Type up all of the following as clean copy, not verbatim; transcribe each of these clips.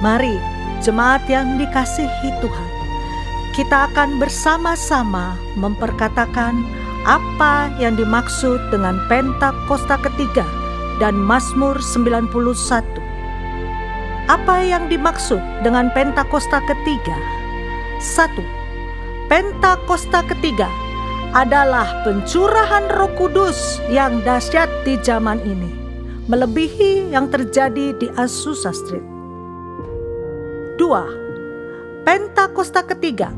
Mari, jemaat yang dikasihi Tuhan, kita akan bersama-sama memperkatakan apa yang dimaksud dengan Pentakosta ketiga dan Mazmur 91. Apa yang dimaksud dengan Pentakosta ketiga? 1. Pentakosta ketiga adalah pencurahan Roh Kudus yang dahsyat di zaman ini, melebihi yang terjadi di Azusa Street. 2. Pentakosta ketiga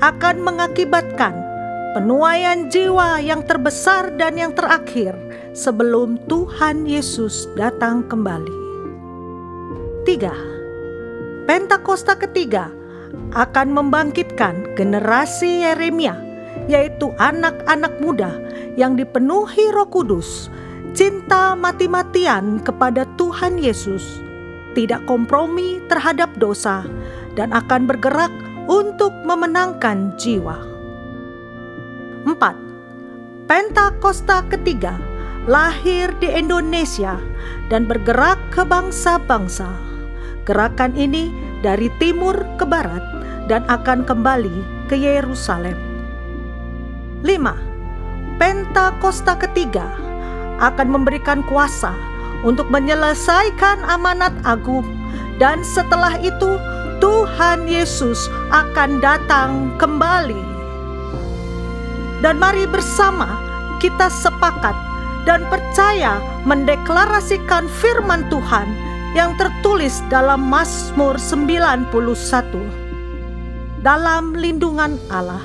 akan mengakibatkan penuaian jiwa yang terbesar dan yang terakhir sebelum Tuhan Yesus datang kembali. 3. Pentakosta ketiga akan membangkitkan generasi Yeremia, yaitu anak-anak muda yang dipenuhi Roh Kudus, cinta mati-matian kepada Tuhan Yesus, tidak kompromi terhadap dosa, dan akan bergerak untuk memenangkan jiwa. 4. Pentakosta ketiga lahir di Indonesia dan bergerak ke bangsa-bangsa. Gerakan ini dari timur ke barat dan akan kembali ke Yerusalem. 5. Pentakosta ketiga akan memberikan kuasa untuk menyelesaikan amanat agung, dan setelah itu Tuhan Yesus akan datang kembali. Dan mari bersama kita sepakat dan percaya mendeklarasikan firman Tuhan yang tertulis dalam Mazmur 91. Dalam lindungan Allah,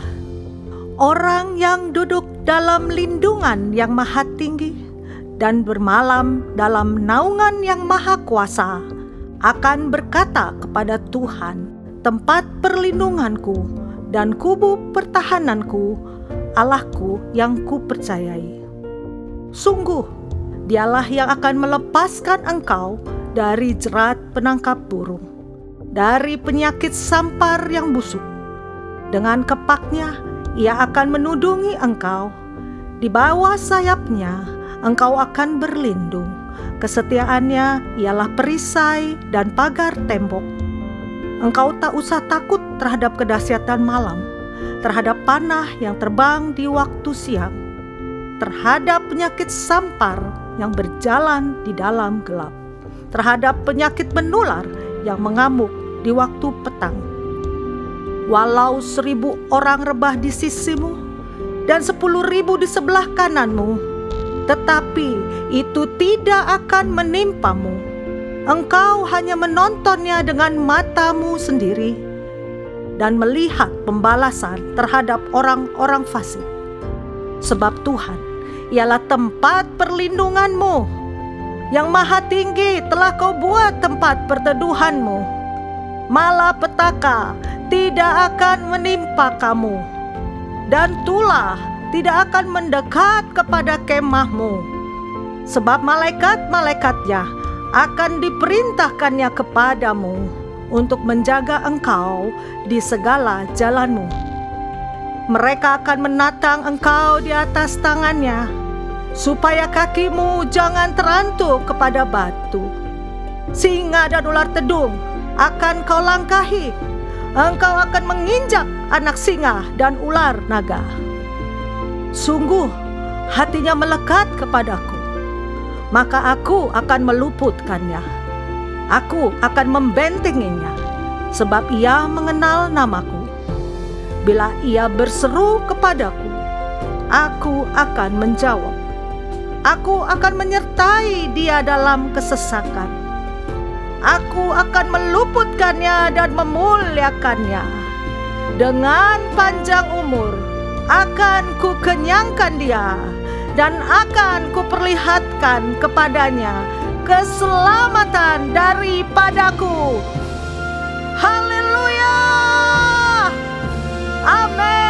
orang yang duduk dalam lindungan yang maha tinggi dan bermalam dalam naungan yang maha kuasa akan berkata kepada Tuhan, tempat perlindunganku dan kubu pertahananku, Allahku yang kupercayai. Sungguh, Dialah yang akan melepaskan engkau dari jerat penangkap burung, dari penyakit sampar yang busuk. Dengan kepaknya Ia akan menudungi engkau, di bawah sayapnya engkau akan berlindung. Kesetiaannya ialah perisai dan pagar tembok. Engkau tak usah takut terhadap kedahsyatan malam, terhadap panah yang terbang di waktu siang, terhadap penyakit sampar yang berjalan di dalam gelap, terhadap penyakit menular yang mengamuk di waktu petang. Walau 1.000 orang rebah di sisimu dan 10.000 di sebelah kananmu, tetapi itu tidak akan menimpamu. Engkau hanya menontonnya dengan matamu sendiri dan melihat pembalasan terhadap orang-orang fasik. Sebab Tuhan ialah tempat perlindunganmu, yang maha tinggi telah kau buat tempat perteduhanmu. Malapetaka tidak akan menimpa kamu, dan tulah tidak akan mendekat kepada kemahmu. Sebab malaikat-malaikatnya akan diperintahkannya kepadamu untuk menjaga engkau di segala jalanmu. Mereka akan menatang engkau di atas tangannya, supaya kakimu jangan terantuk kepada batu. Singa dan ular tedung akan kau langkahi. Engkau akan menginjak anak singa dan ular naga. Sungguh hatinya melekat kepadaku, maka aku akan meluputkannya. Aku akan membentenginya, sebab ia mengenal namaku. Bila ia berseru kepadaku, aku akan menjawab. Aku akan menyertai dia dalam kesesakan. Aku akan meluputkannya dan memuliakannya. Dengan panjang umur akan kukenyangkan dia, dan akan kuperlihatkan kepadanya keselamatan daripadaku. Haleluya! Amin.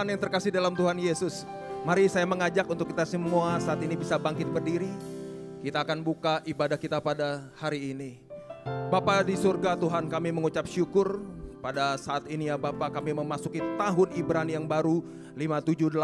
Tuhan yang terkasih dalam Tuhan Yesus, mari saya mengajak untuk kita semua saat ini bisa bangkit berdiri. Kita akan buka ibadah kita pada hari ini. Bapa di surga, Tuhan, kami mengucap syukur pada saat ini ya Bapa, kami memasuki tahun Ibrani yang baru 5786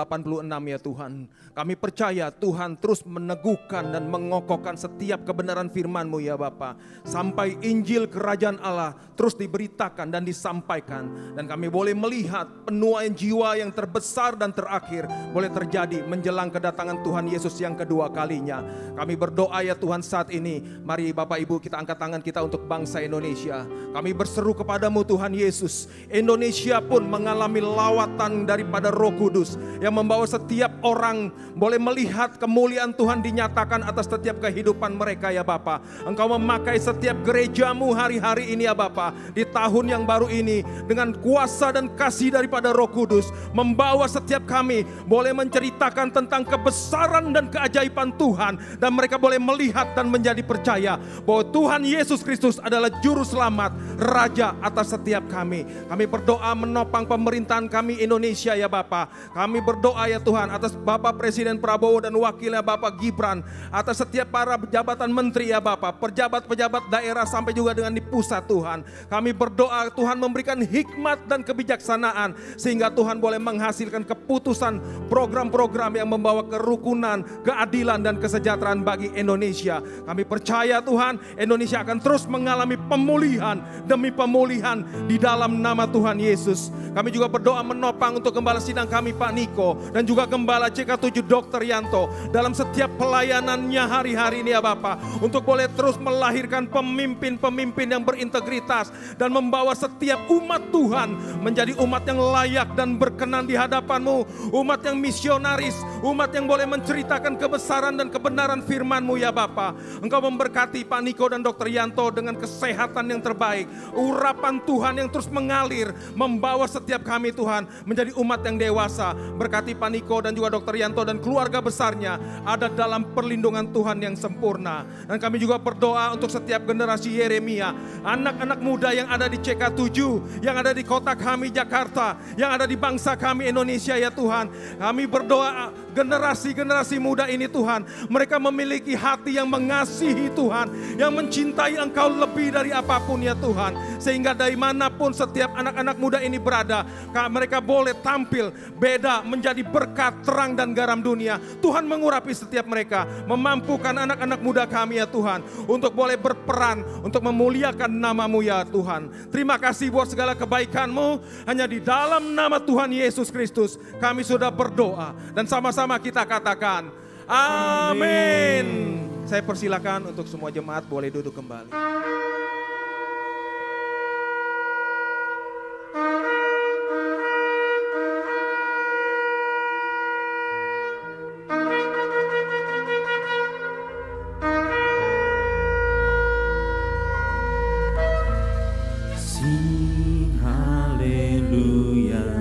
ya Tuhan. Kami percaya Tuhan terus meneguhkan dan mengokohkan setiap kebenaran firman-Mu ya Bapa, sampai Injil Kerajaan Allah terus diberitakan dan disampaikan. Dan kami boleh melihat penuaian jiwa yang terbesar dan terakhir boleh terjadi menjelang kedatangan Tuhan Yesus yang kedua kalinya. Kami berdoa ya Tuhan saat ini, mari Bapak Ibu kita angkat tangan kita untuk bangsa Indonesia. Kami berseru kepadamu Tuhan Yesus, Indonesia pun mengalami lawatan daripada Roh Kudus yang membawa setiap orang boleh melihat kemuliaan Tuhan dinyatakan atas setiap kehidupan mereka ya Bapa. Engkau memakai setiap gerejamu hari-hari ini ya Bapa, di tahun yang baru ini dengan kuasa dan kasih daripada Roh Kudus, membawa setiap kami boleh menceritakan tentang kebesaran dan keajaiban Tuhan, dan mereka boleh melihat dan menjadi percaya bahwa Tuhan Yesus Kristus adalah juru selamat, Raja atas setiap kami. Kami berdoa menopang pemerintahan kami Indonesia ya Bapa. Kami berdoa ya Tuhan atas Bapak Presiden Prabowo dan wakilnya Bapak Gibran, atas setiap para jabatan menteri ya Bapa, pejabat-pejabat daerah sampai juga dengan di pusat Tuhan. Kami berdoa Tuhan memberikan hikmat dan kebijaksanaan sehingga Tuhan boleh menghasilkan keputusan program-program yang membawa kerukunan, keadilan dan kesejahteraan bagi Indonesia. Kami percaya Tuhan Indonesia akan terus mengalami pemulihan demi pemulihan di dalam nama Tuhan Yesus. Kami juga berdoa menopang untuk Gembala Sidang kami Pak Niko dan juga Gembala CK7 Dr. Yanto dalam setiap pelayanannya hari-hari ini ya Bapak, untuk boleh terus melahirkan pemimpin-pemimpin yang berintegritas dan membawa setiap umat Tuhan menjadi umat yang layak dan berkenan di hadapan-Mu, umat yang misionaris, umat yang boleh menceritakan kebesaran dan kebenaran firman-Mu ya Bapak. Engkau memberkati Pak Niko dan Dr. Yanto dengan kesehatan yang terbaik, urapan Tuhan yang terus mengalir, membawa setiap kami Tuhan menjadi umat yang dewasa. Berkati Pak Niko dan juga Dr. Yanto dan keluarga besarnya ada dalam perlindungan Tuhan yang sempurna. Dan kami juga berdoa untuk setiap generasi Yeremia, anak-anak muda yang ada di CK7, yang ada di kota kami Jakarta, yang ada di bangsa kami Indonesia ya Tuhan. Kami berdoa generasi-generasi muda ini Tuhan, mereka memiliki hati yang mengasihi Tuhan, yang mencintai Engkau lebih dari apapun ya Tuhan, sehingga dari manapun setiap anak-anak muda ini berada, mereka boleh tampil beda, menjadi berkat, terang dan garam dunia. Tuhan mengurapi setiap mereka, memampukan anak-anak muda kami ya Tuhan untuk boleh berperan untuk memuliakan nama-Mu ya Tuhan. Terima kasih buat segala kebaikan-Mu. Hanya di dalam nama Tuhan Yesus Kristus kami sudah berdoa, dan sama-sama kita katakan amin. Saya persilakan untuk semua jemaat boleh duduk kembali. Sing hallelujah,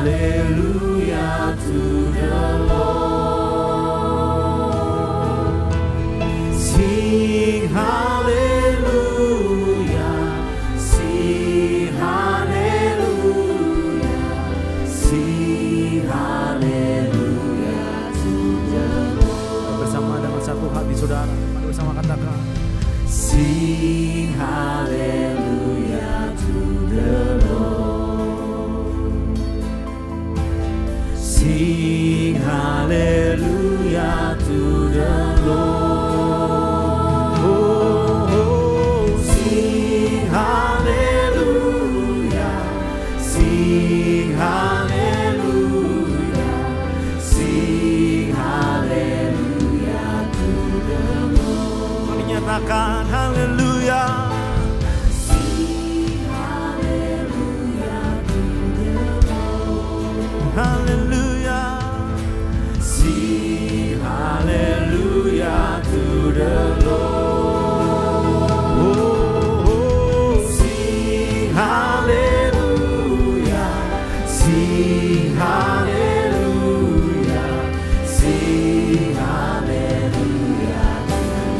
hallelujah to the Lord. Sing hallelujah, sing hallelujah, sing hallelujah to the Lord. Bersama dengan satu hati saudara, bersama katakan sing hallelujah to the Lord. Sing hallelujah to the Lord. Oh, oh, sing hallelujah, sing hallelujah, sing hallelujah to the Lord. Mari nyatakan hallelujah. Sing hallelujah to the Lord. Hallelujah. Sing hallelujah to the Lord. Oh, oh, sing hallelujah, sing hallelujah, sing hallelujah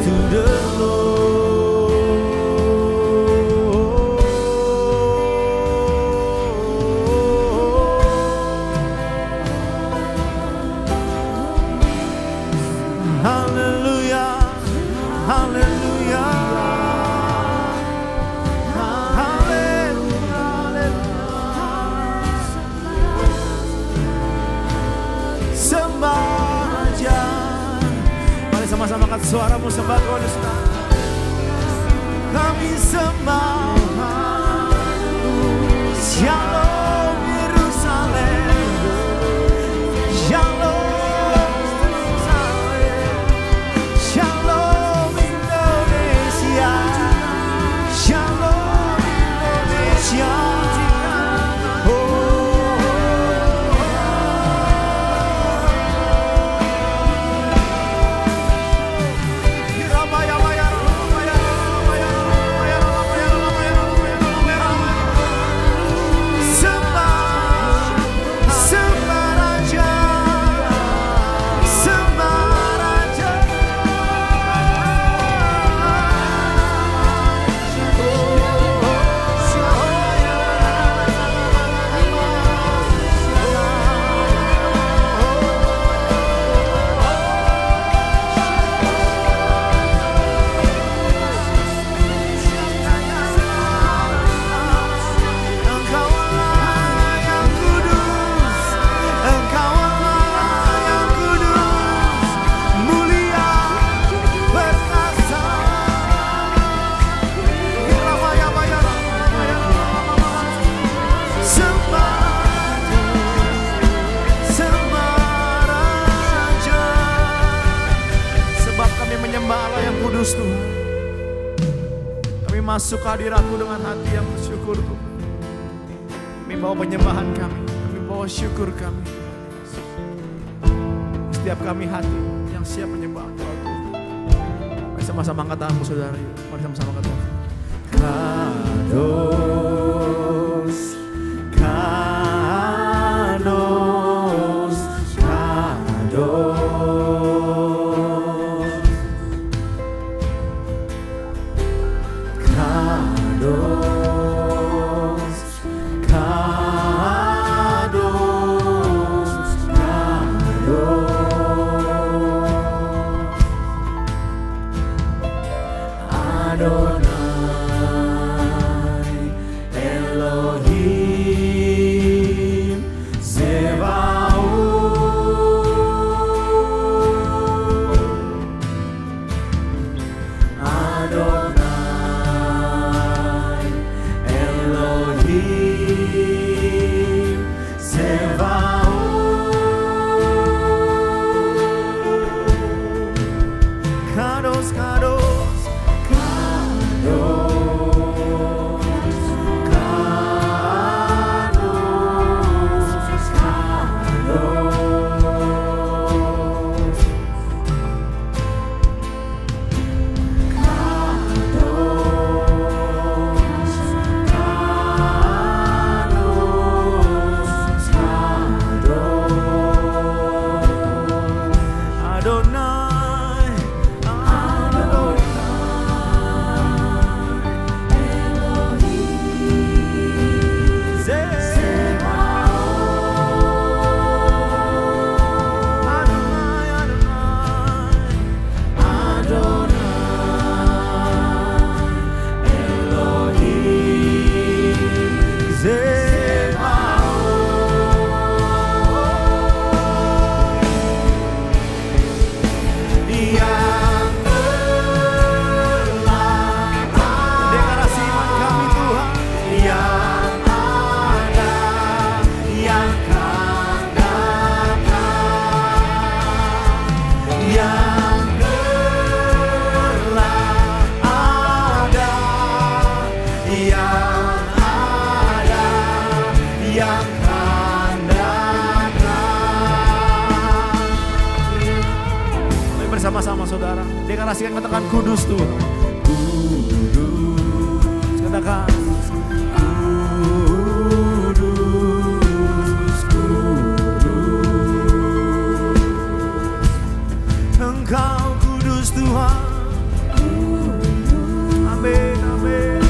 to the hallelujah, hallelujah, hallelujah. Sembah aja. Mari sama-sama angkat suaramu, sembah Tuhan Yesus. Kami sembah. Shalom Yerusalem, Shalom Shalom Indonesia, Shalom Indonesia. Tuhan, kami masuk ke hadirat-Mu dengan hati yang bersyukur Tuhan. Kami bawa penyembahan kami bawa syukur kami. Setiap kami hati yang siap menyembah Engkau Tuhan. Mari sama-sama angkat tanganmu saudara. Mari sama-sama angkat tanganmu. Kados, Kados, Kados. saudara. Deklarasikan, katakan kudus Tuhan. Kudus. Katakan kudus, kudus. Engkau kudus Tuhan. Amin, amin.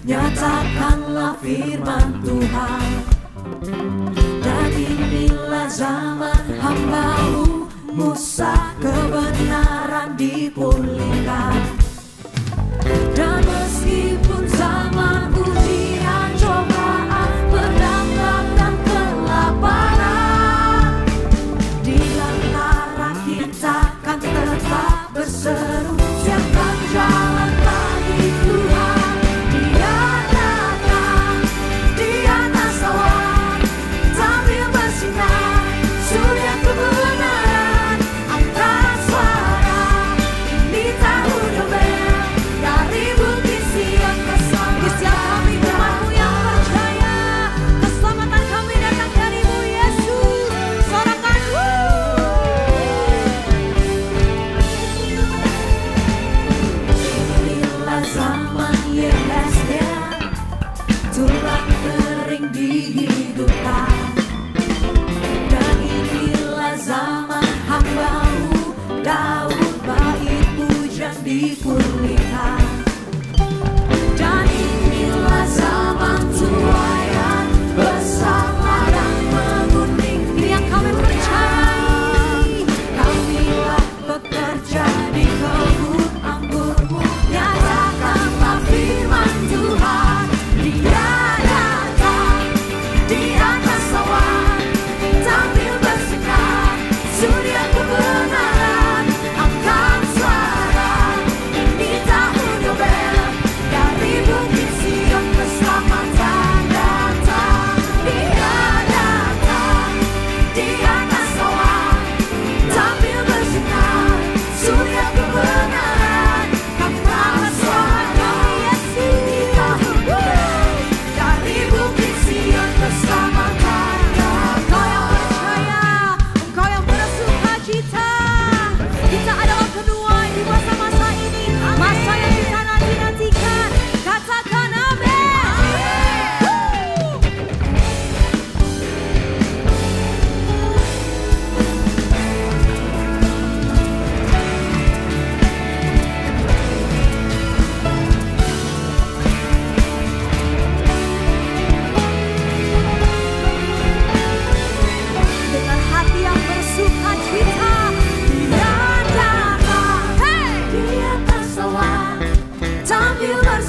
Nyatakanlah firman Tuhan, dan inilah zaman hamba-Mu Musa, kebenaran dipulihkan. Dan meskipun zaman ujian, cobaan, pedang dan kelaparan, di antara kita kan tetap berseru, siapkan jalan bagi Tuhan. Surya kebenaran angkat suara, ini tahun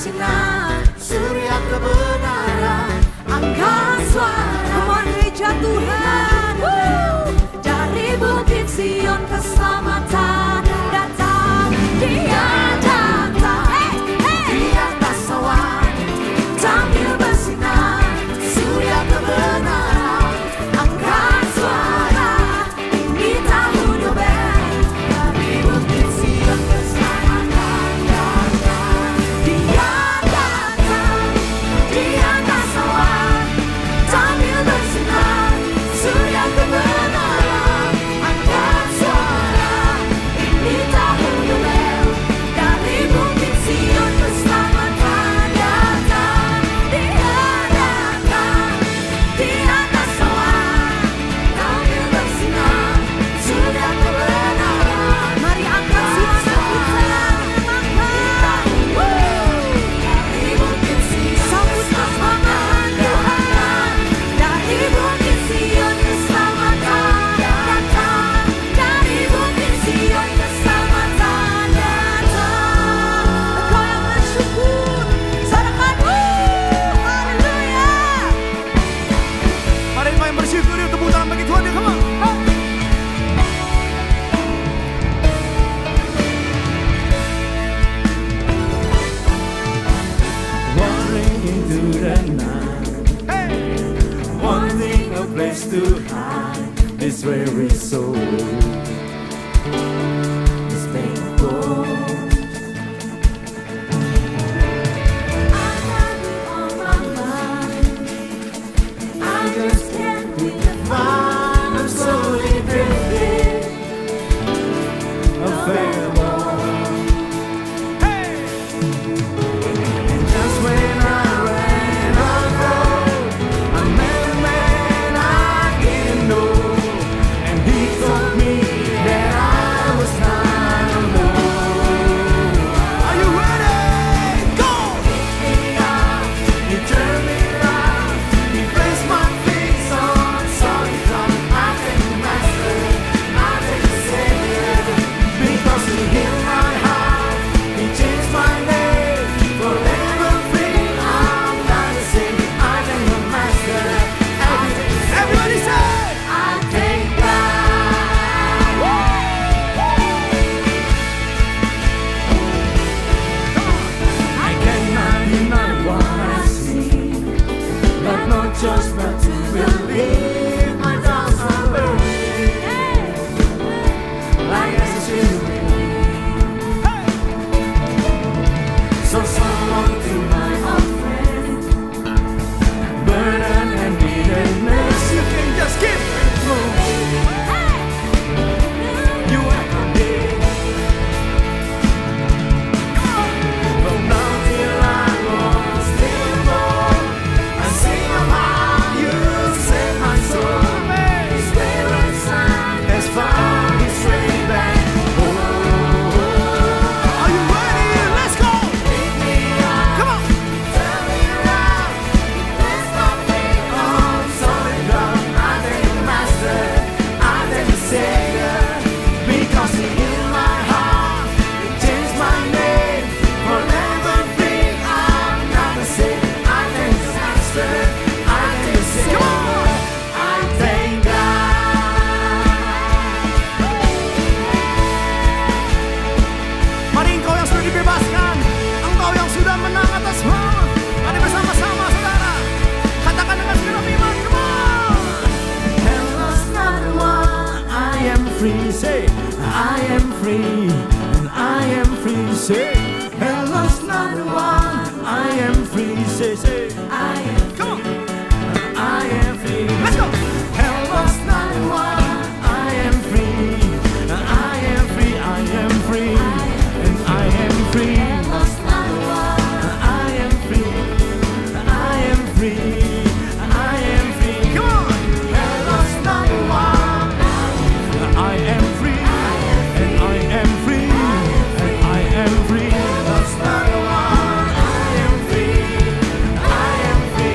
bersinar, surya kebenaran, angkat suara gereja Tuhan. Dari bukit Sion keselamatan datang, Dia datang di atas awan, sambil bersinar, surya kebenaran, angkat suara, ini tahun Yobel. Dari bukit Sion keselamatan datang, Dia datang di atas awan, sambil bersinar, surya kebenaran, angkat suara, ini tahun Yobel. Dari bukit Sion keselamatan datang, Dia datang di atas awan, sambil bersinar, surya kebenaran. Mari angkat suara kita, dari bukit Sion sambut keselamatan Tuhan. Dari bukit Sion keselamatan datang, dari bukit Sion keselamatan datang. Engkau yang bersyukur, sorakan haleluya. Mari engkau yang bersyukur, yuk tepuk tangan bagi Tuhan, yuk, come on. Wandering into the night, wanting a place to hide this very soul. Is painful. I have it on my mind, I just can't redefine. I'm slowly drifting, Available. And just when I ran out of, I met a man I didn't know, and he told me that I was not alone. Are you ready? Go! He turned me around, he placed my feet on solid ground. I thank the Master, I thank the Savior, because He healed my heart, He changed my name, forever free. I'm not the same. I thank the Master. Everybody say, I thank God. I cannot deny what I see, but not just not to believe. My doubts are burning like acid. So someone to my old friend, burden and bitterness, you can just keep it moving. You are forgiven. From now till I was still born, I sing of how you saved my soul. His favorite son has found his way back home. Are you ready? Let's go! Pick me up, Come on! turn me around, place my feet On solid ground, I thank the Master, I thank the Savior, because He healed my heart, He changed my name, forever free. I'm not the same. I thank the Master, I thank the Savior. I thank God. Mari engkau yang sudah dibebaskan, engkau yang sudah menang atas semua. Mari bersama-sama saudara, katakan dengan segenap iman, come on. Hello's not the one, I am free, say, I am free, and I am free, say, hello's not the one, I am free, say, I am free, come on, I am free, let's go. Hello's not the one, I am free, I am free, I am free, and I am free. lost my one. I am free, I am free, I am free. Come on! Hello's not the one. I am free, and I am free, and I am free. Hello's not the one. I am free, I am free.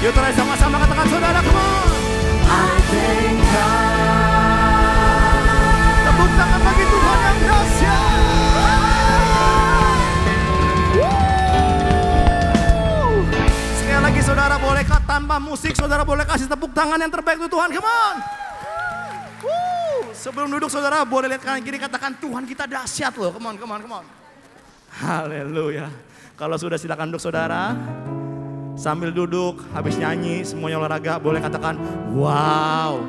Yuk terai sama-sama katakan saudara, come on. I thank God. Tepuk tangan bagi Tuhan yang dahsyat. Sekali lagi saudara, bolehkah tanpa musik saudara boleh kasih tepuk tangan yang terbaik untuk Tuhan, come on. Sebelum duduk saudara boleh lihat kanan kiri katakan Tuhan kita dahsyat loh, come on, come on, come on. Haleluya. Kalau sudah silakan duduk saudara. Sambil duduk, habis nyanyi, semuanya olahraga boleh katakan wow.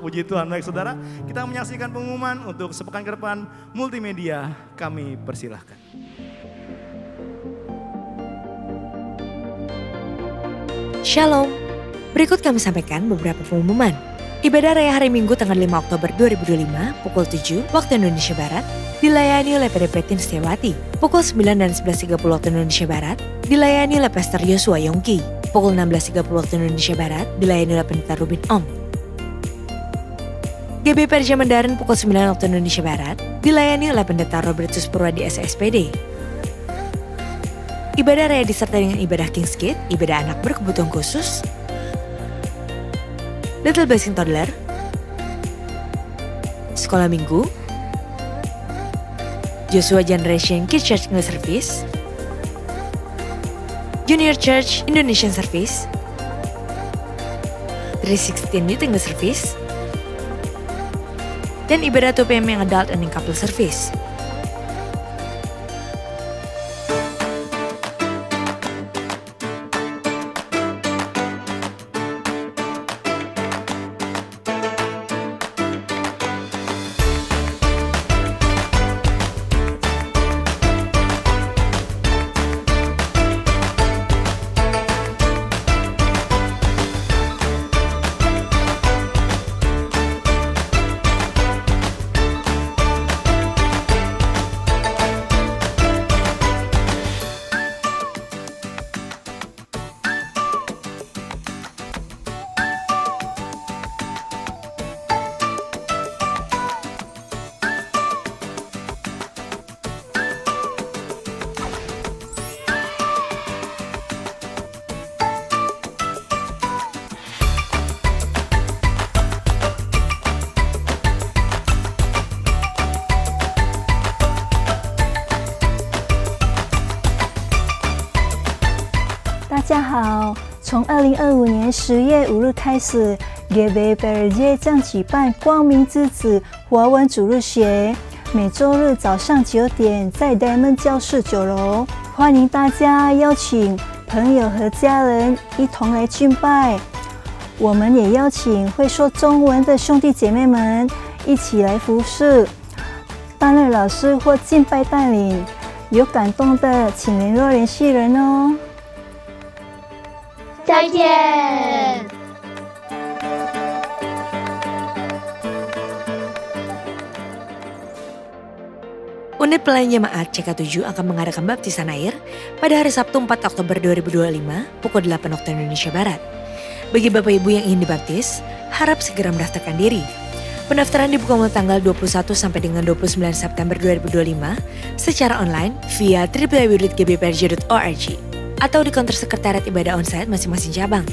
Puji Tuhan. Baik saudara, kita menyaksikan pengumuman untuk sepekan ke depan multimedia. Kami persilahkan. Shalom, berikut kami sampaikan beberapa pengumuman. Ibadah Raya Hari Minggu tanggal 5 Oktober 2025 pukul 7 waktu Indonesia Barat dilayani oleh PDP Tin Setiawati. Pukul 9 dan 11.30 waktu Indonesia Barat dilayani oleh Pastor Yosua Yongki. Pukul 16.30 waktu Indonesia Barat dilayani oleh Pendeta Rubin Om. GB Perja Mandaren pukul 9 waktu Indonesia Barat dilayani oleh Pendeta Robertus Purwadi SSPD. Ibadah Raya disertai dengan ibadah King's Gate, ibadah anak berkebutuhan khusus, Little Blessing Toddler, Sekolah Minggu, Joshua Generation Kids Church English Service, Junior Church Indonesian Service, 316 Youth English Service, dan ibadah 2 PM yang Adult and Couple Service.大家好，从2025年10月5日开始，GB Perja将举办光明之子华文主日学，每周日早上9点在 Diamond 教室9楼，欢迎大家邀请朋友和家人一同来敬拜。我们也邀请会说中文的兄弟姐妹们一起来服侍，担任老师或敬拜带领。有感动的，请联络联系人哦。再见。Unit Pelayanan Jemaat CK7 akan mengadakan baptisan air pada hari Sabtu 4 Oktober 2025 pukul 8 waktu Indonesia Barat. Bagi Bapak Ibu yang ingin dibaptis, harap segera mendaftarkan diri. Pendaftaran dibuka mulai tanggal 21 sampai dengan 29 September 2025 secara online via www.gbprj.org atau di konter sekretariat ibadah onsite masing-masing cabang.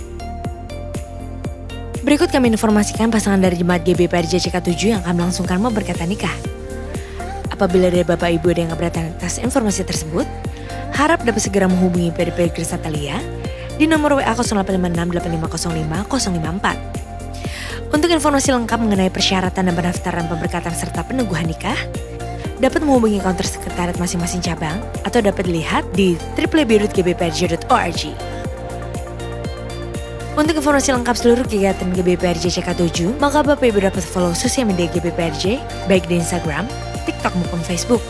Berikut kami informasikan pasangan dari Jemaat GBPRJ CK7 yang akan melangsungkan memberkatan nikah. Apabila dari Bapak Ibu ada yang keberatan atas informasi tersebut, harap dapat segera menghubungi PDP Grace Natalia di nomor WA 085685050554. Untuk informasi lengkap mengenai persyaratan dan pendaftaran pemberkatan serta peneguhan nikah, dapat menghubungi counter sekretariat masing-masing cabang atau dapat dilihat di www.gbprj.org. Untuk informasi lengkap seluruh kegiatan GBPRJ CK7, maka Bapak Ibu dapat follow sosial media GBPRJ, baik di Instagram, TikTok maupun Facebook.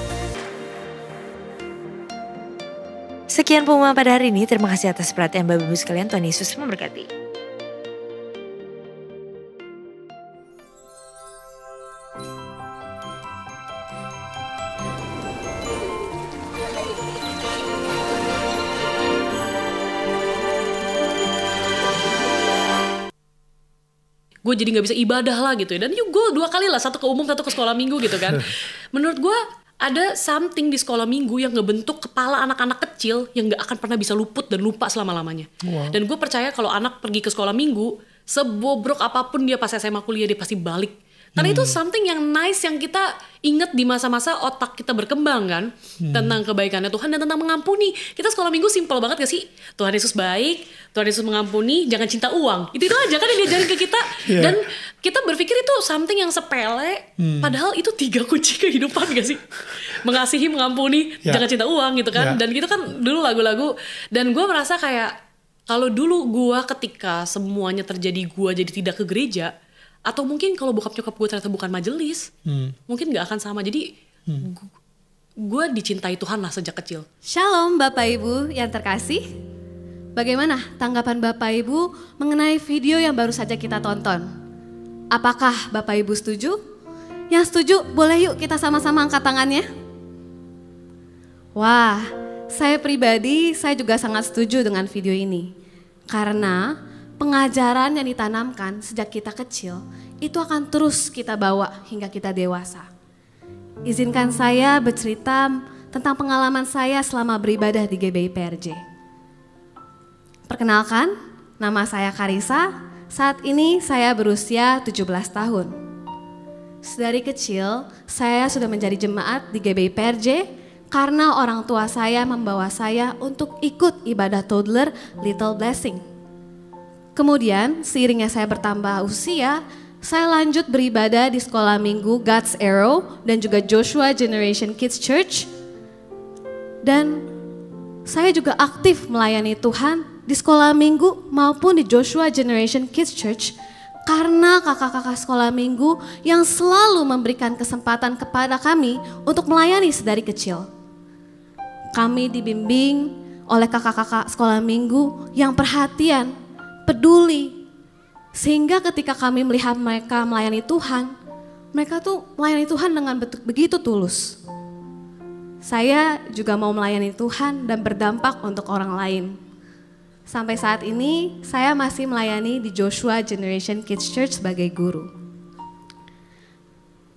Sekian pengumuman pada hari ini, terima kasih atas perhatian Bapak Ibu sekalian, Tuhan Yesus memberkati. Gue jadi nggak bisa ibadah lah gitu ya. Dan gue 2 kali lah, satu ke umum, satu ke sekolah minggu gitu kan. Menurut gue ada something di sekolah minggu yang ngebentuk kepala anak-anak kecil yang gak akan pernah bisa luput dan lupa selama-lamanya. Dan gue percaya kalau anak pergi ke sekolah minggu, sebobrok apapun dia pas SMA kuliah dia pasti balik. Karena itu something yang nice yang kita ingat di masa-masa otak kita berkembang kan. Tentang kebaikannya Tuhan dan tentang mengampuni. Kita sekolah minggu simpel banget gak sih? Tuhan Yesus baik, Tuhan Yesus mengampuni, jangan cinta uang. Itu aja kan yang diajarin ke kita. Dan kita berpikir itu something yang sepele. Padahal itu 3 kunci kehidupan gak sih? Mengasihi, mengampuni, jangan cinta uang gitu kan. Dan gitu kan dulu lagu-lagu. Dan gue merasa kayak kalau dulu gue ketika semuanya terjadi gue jadi tidak ke gereja. Atau mungkin kalau bokap nyokap gue ternyata bukan majelis, mungkin gak akan sama. Jadi gue dicintai Tuhan lah sejak kecil. Shalom Bapak Ibu yang terkasih. Bagaimana tanggapan Bapak Ibu mengenai video yang baru saja kita tonton? Apakah Bapak Ibu setuju? Yang setuju boleh yuk kita sama-sama angkat tangannya. Wah, saya pribadi saya juga sangat setuju dengan video ini. Karena pengajaran yang ditanamkan sejak kita kecil itu akan terus kita bawa hingga kita dewasa. Izinkan saya bercerita tentang pengalaman saya selama beribadah di GBI PRJ. Perkenalkan, nama saya Karissa. Saat ini saya berusia 17 tahun. Sedari kecil, saya sudah menjadi jemaat di GBI PRJ karena orang tua saya membawa saya untuk ikut ibadah toddler Little Blessing. Kemudian seiringnya saya bertambah usia, saya lanjut beribadah di sekolah minggu God's Arrow dan juga Joshua Generation Kids Church. Dan saya juga aktif melayani Tuhan di sekolah minggu maupun di Joshua Generation Kids Church karena kakak-kakak sekolah minggu yang selalu memberikan kesempatan kepada kami untuk melayani sedari kecil. Kami dibimbing oleh kakak-kakak sekolah minggu yang perhatian, peduli, sehingga ketika kami melihat mereka melayani Tuhan, mereka tuh melayani Tuhan dengan begitu tulus. Saya juga mau melayani Tuhan dan berdampak untuk orang lain. Sampai saat ini saya masih melayani di Joshua Generation Kids Church sebagai guru.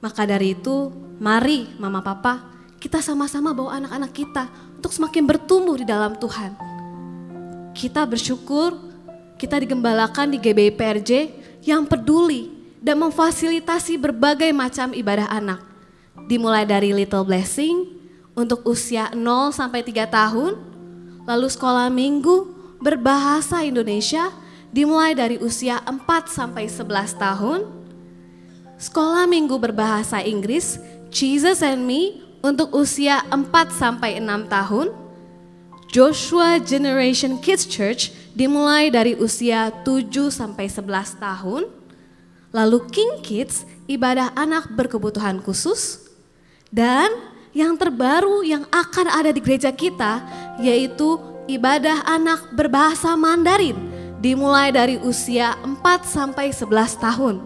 Maka dari itu, mari Mama Papa, kita sama-sama bawa anak-anak kita untuk semakin bertumbuh di dalam Tuhan. Kita bersyukur kita digembalakan di GBI PRJ yang peduli dan memfasilitasi berbagai macam ibadah anak. Dimulai dari Little Blessing untuk usia 0 sampai 3 tahun, lalu sekolah minggu berbahasa Indonesia dimulai dari usia 4 sampai 11 tahun, sekolah minggu berbahasa Inggris Jesus and Me untuk usia 4 sampai 6 tahun, Joshua Generation Kids Church dimulai dari usia 7 sampai 11 tahun, lalu King Kids, ibadah anak berkebutuhan khusus, dan yang terbaru yang akan ada di gereja kita yaitu ibadah anak berbahasa Mandarin, dimulai dari usia 4 sampai 11 tahun.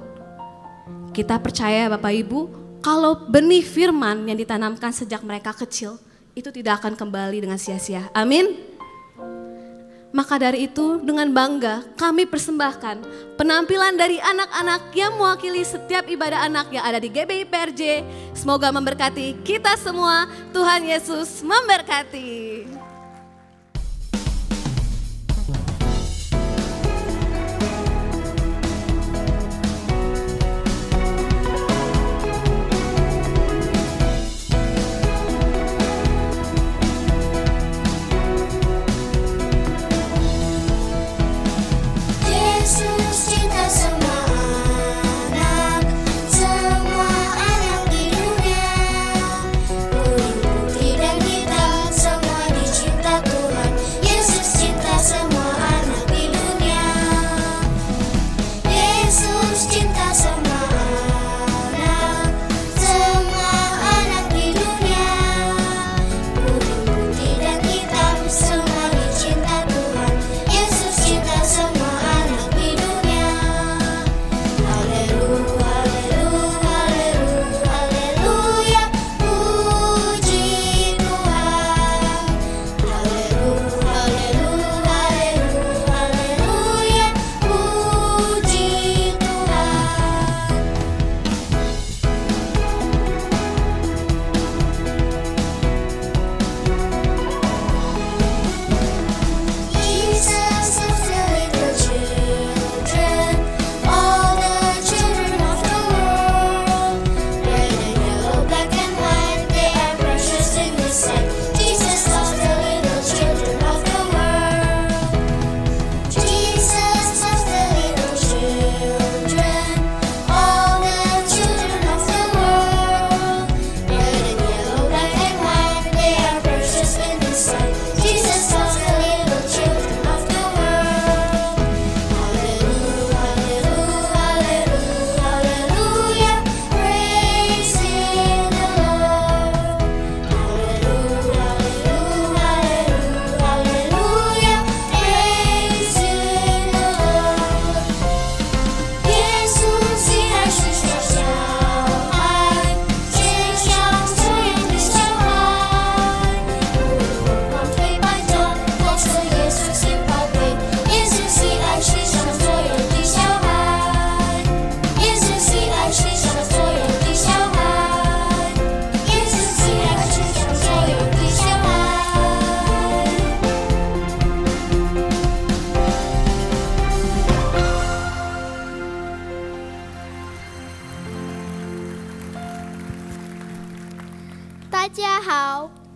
Kita percaya Bapak Ibu, kalau benih firman yang ditanamkan sejak mereka kecil, itu tidak akan kembali dengan sia-sia. Amin. Maka dari itu dengan bangga kami persembahkan penampilan dari anak-anak yang mewakili setiap ibadah anak yang ada di GBI PRJ. Semoga memberkati kita semua. Tuhan Yesus memberkati. Yesus cinta semua anak di dunia. Putri dan kita semua dicintai.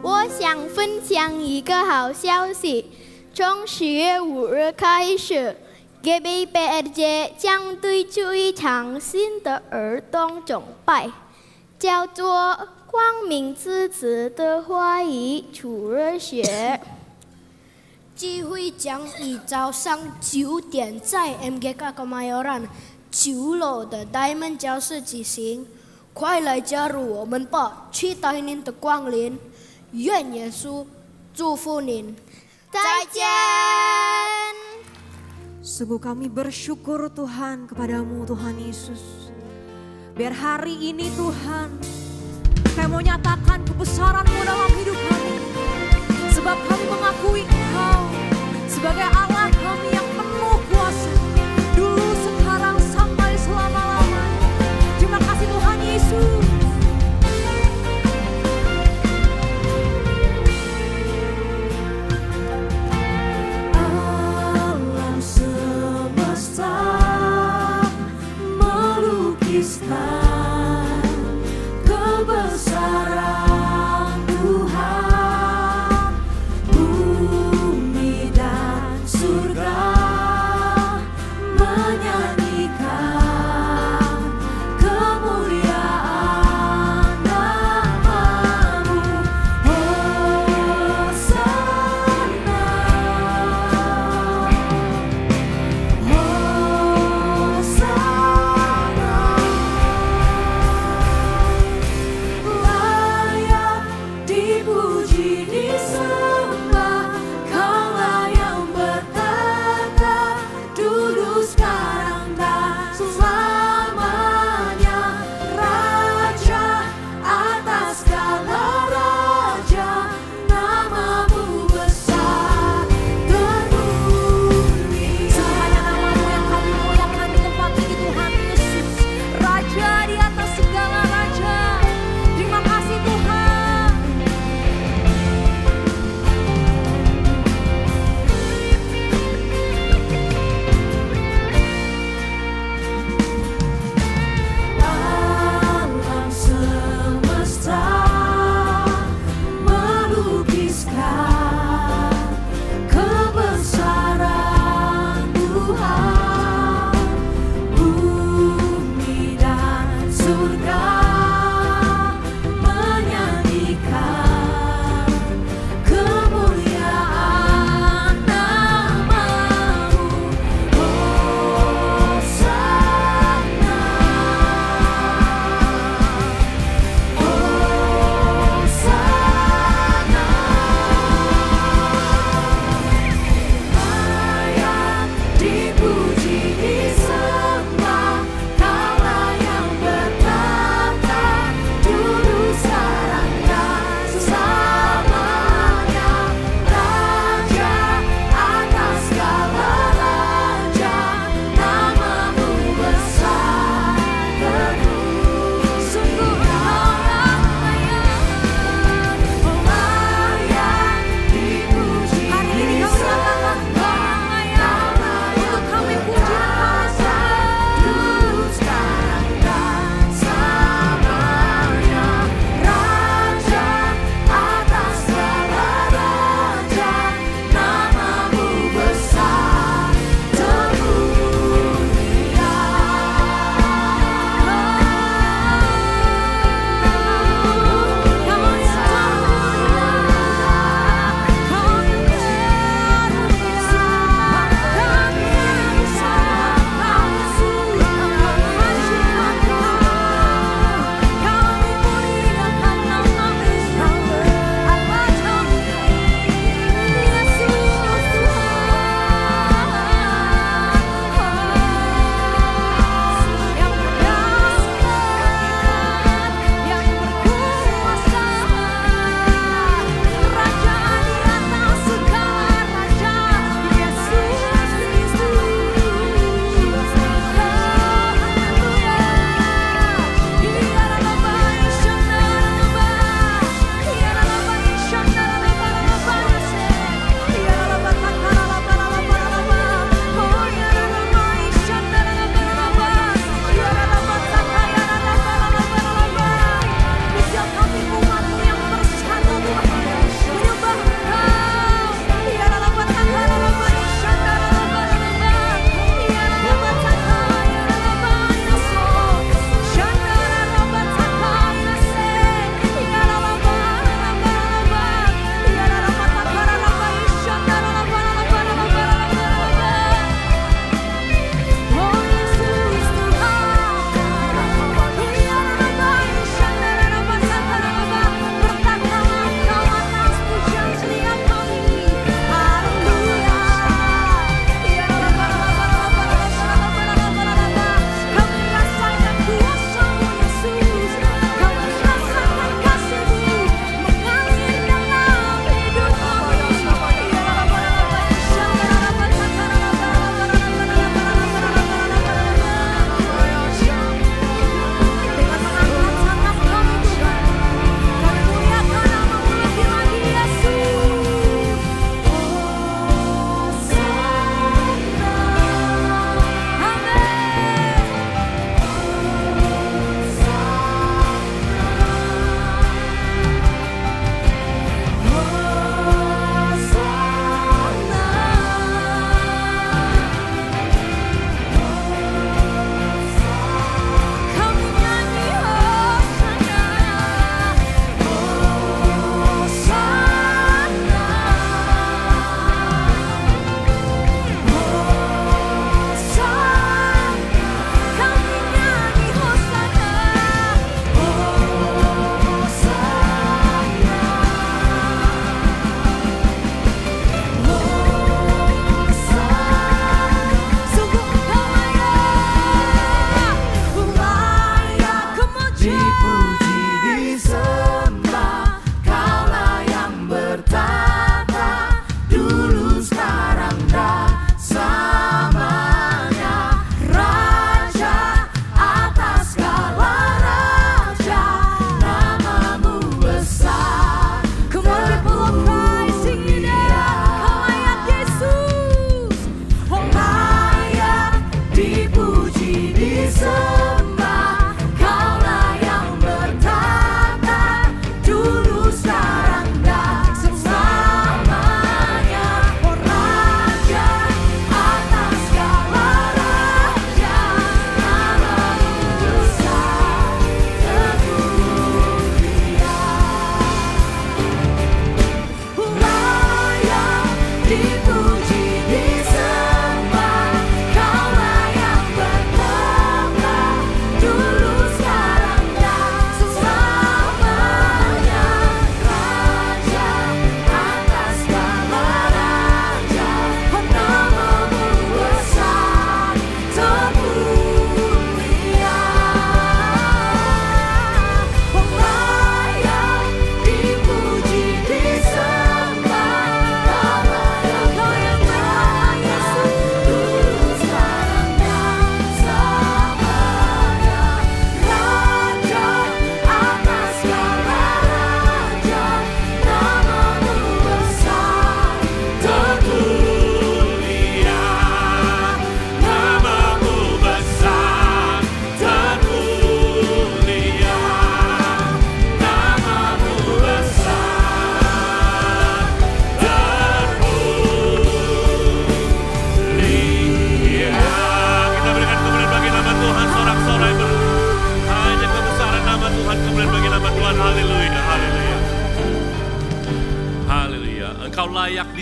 我想分享一个好消息，从10月5日开始，GBPRJ 将推出一场新的儿童崇拜，叫做“光明之子的话语主日学”。聚会将于早上9点在 MGK Kemayoran 9楼的 Diamond 教室举行，快来加入我们吧！期待您的光临，愿耶稣祝福您。再见。 Sungguh kami bersyukur Tuhan kepadamu Tuhan Yesus. Biar hari ini Tuhan kami mau nyatakan kebesaran-Mu dalam hidup kami. Sebab kami mengakui Engkau sebagai Allah kami yang penuh kuasa. Dulu, sekarang, sampai selama-lamanya. Terima kasih Tuhan Yesus. Alam semesta melukiskan kebesaran Tuhan. Bumi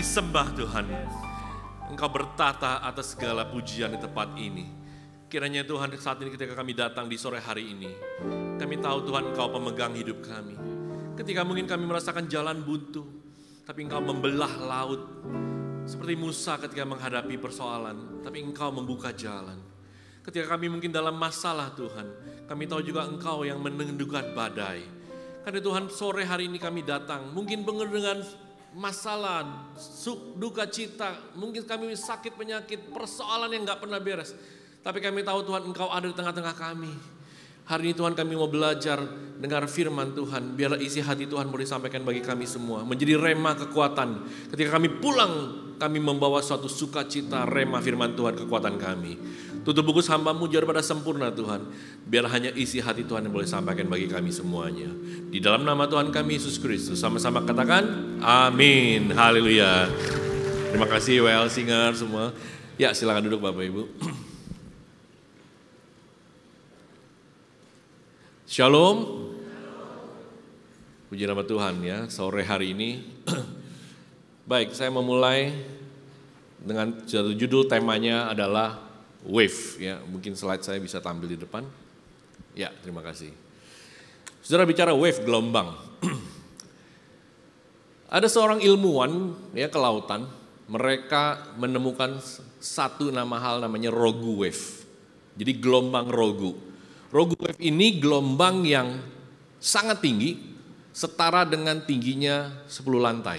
disembah Tuhan. Engkau bertata atas segala pujian di tempat ini. Kiranya Tuhan saat ini ketika kami datang di sore hari ini, kami tahu Tuhan Engkau pemegang hidup kami. Ketika mungkin kami merasakan jalan buntu, tapi Engkau membelah laut. Seperti Musa ketika menghadapi persoalan, tapi Engkau membuka jalan. Ketika kami mungkin dalam masalah Tuhan, kami tahu juga Engkau yang menundukkan badai. Karena Tuhan sore hari ini kami datang, mungkin dengan masalah, duka cita, mungkin kami sakit penyakit, persoalan yang gak pernah beres. Tapi kami tahu Tuhan Engkau ada di tengah-tengah kami. Hari ini Tuhan kami mau belajar dengar firman Tuhan. Biarlah isi hati Tuhan boleh disampaikan bagi kami semua. Menjadi rema kekuatan. Ketika kami pulang, kami membawa suatu sukacita rema firman Tuhan kekuatan kami. Tutup bungkus hamba-Mu jauh pada sempurna Tuhan. Biar hanya isi hati Tuhan yang boleh sampaikan bagi kami semuanya. Di dalam nama Tuhan kami Yesus Kristus. Sama-sama katakan amin. Haleluya. Terima kasih WL Singer semua. Ya silakan duduk Bapak Ibu. Shalom. Puji nama Tuhan ya, sore hari ini. Baik, saya memulai dengan judul temanya adalah wave ya. Mungkin slide saya bisa tampil di depan. Ya, terima kasih. Saudara bicara wave, gelombang. Ada seorang ilmuwan ya kelautan, mereka menemukan satu hal namanya Rogu wave. Jadi gelombang Rogu. Rogu wave ini gelombang yang sangat tinggi, setara dengan tingginya 10 lantai.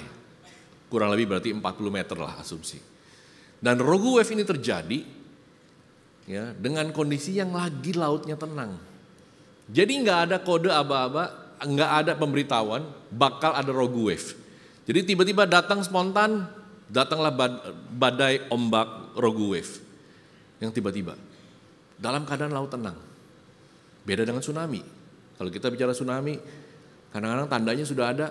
Kurang lebih berarti 40 meter lah asumsi. Dan Rogu wave ini terjadi ya dengan kondisi yang lagi lautnya tenang. Jadi nggak ada kode aba-aba, nggak ada pemberitahuan bakal ada Rogu wave. Jadi tiba-tiba datang spontan, datanglah badai ombak Rogu wave. Yang tiba-tiba, dalam keadaan laut tenang. Beda dengan tsunami. Kalau kita bicara tsunami, kadang-kadang tandanya sudah ada,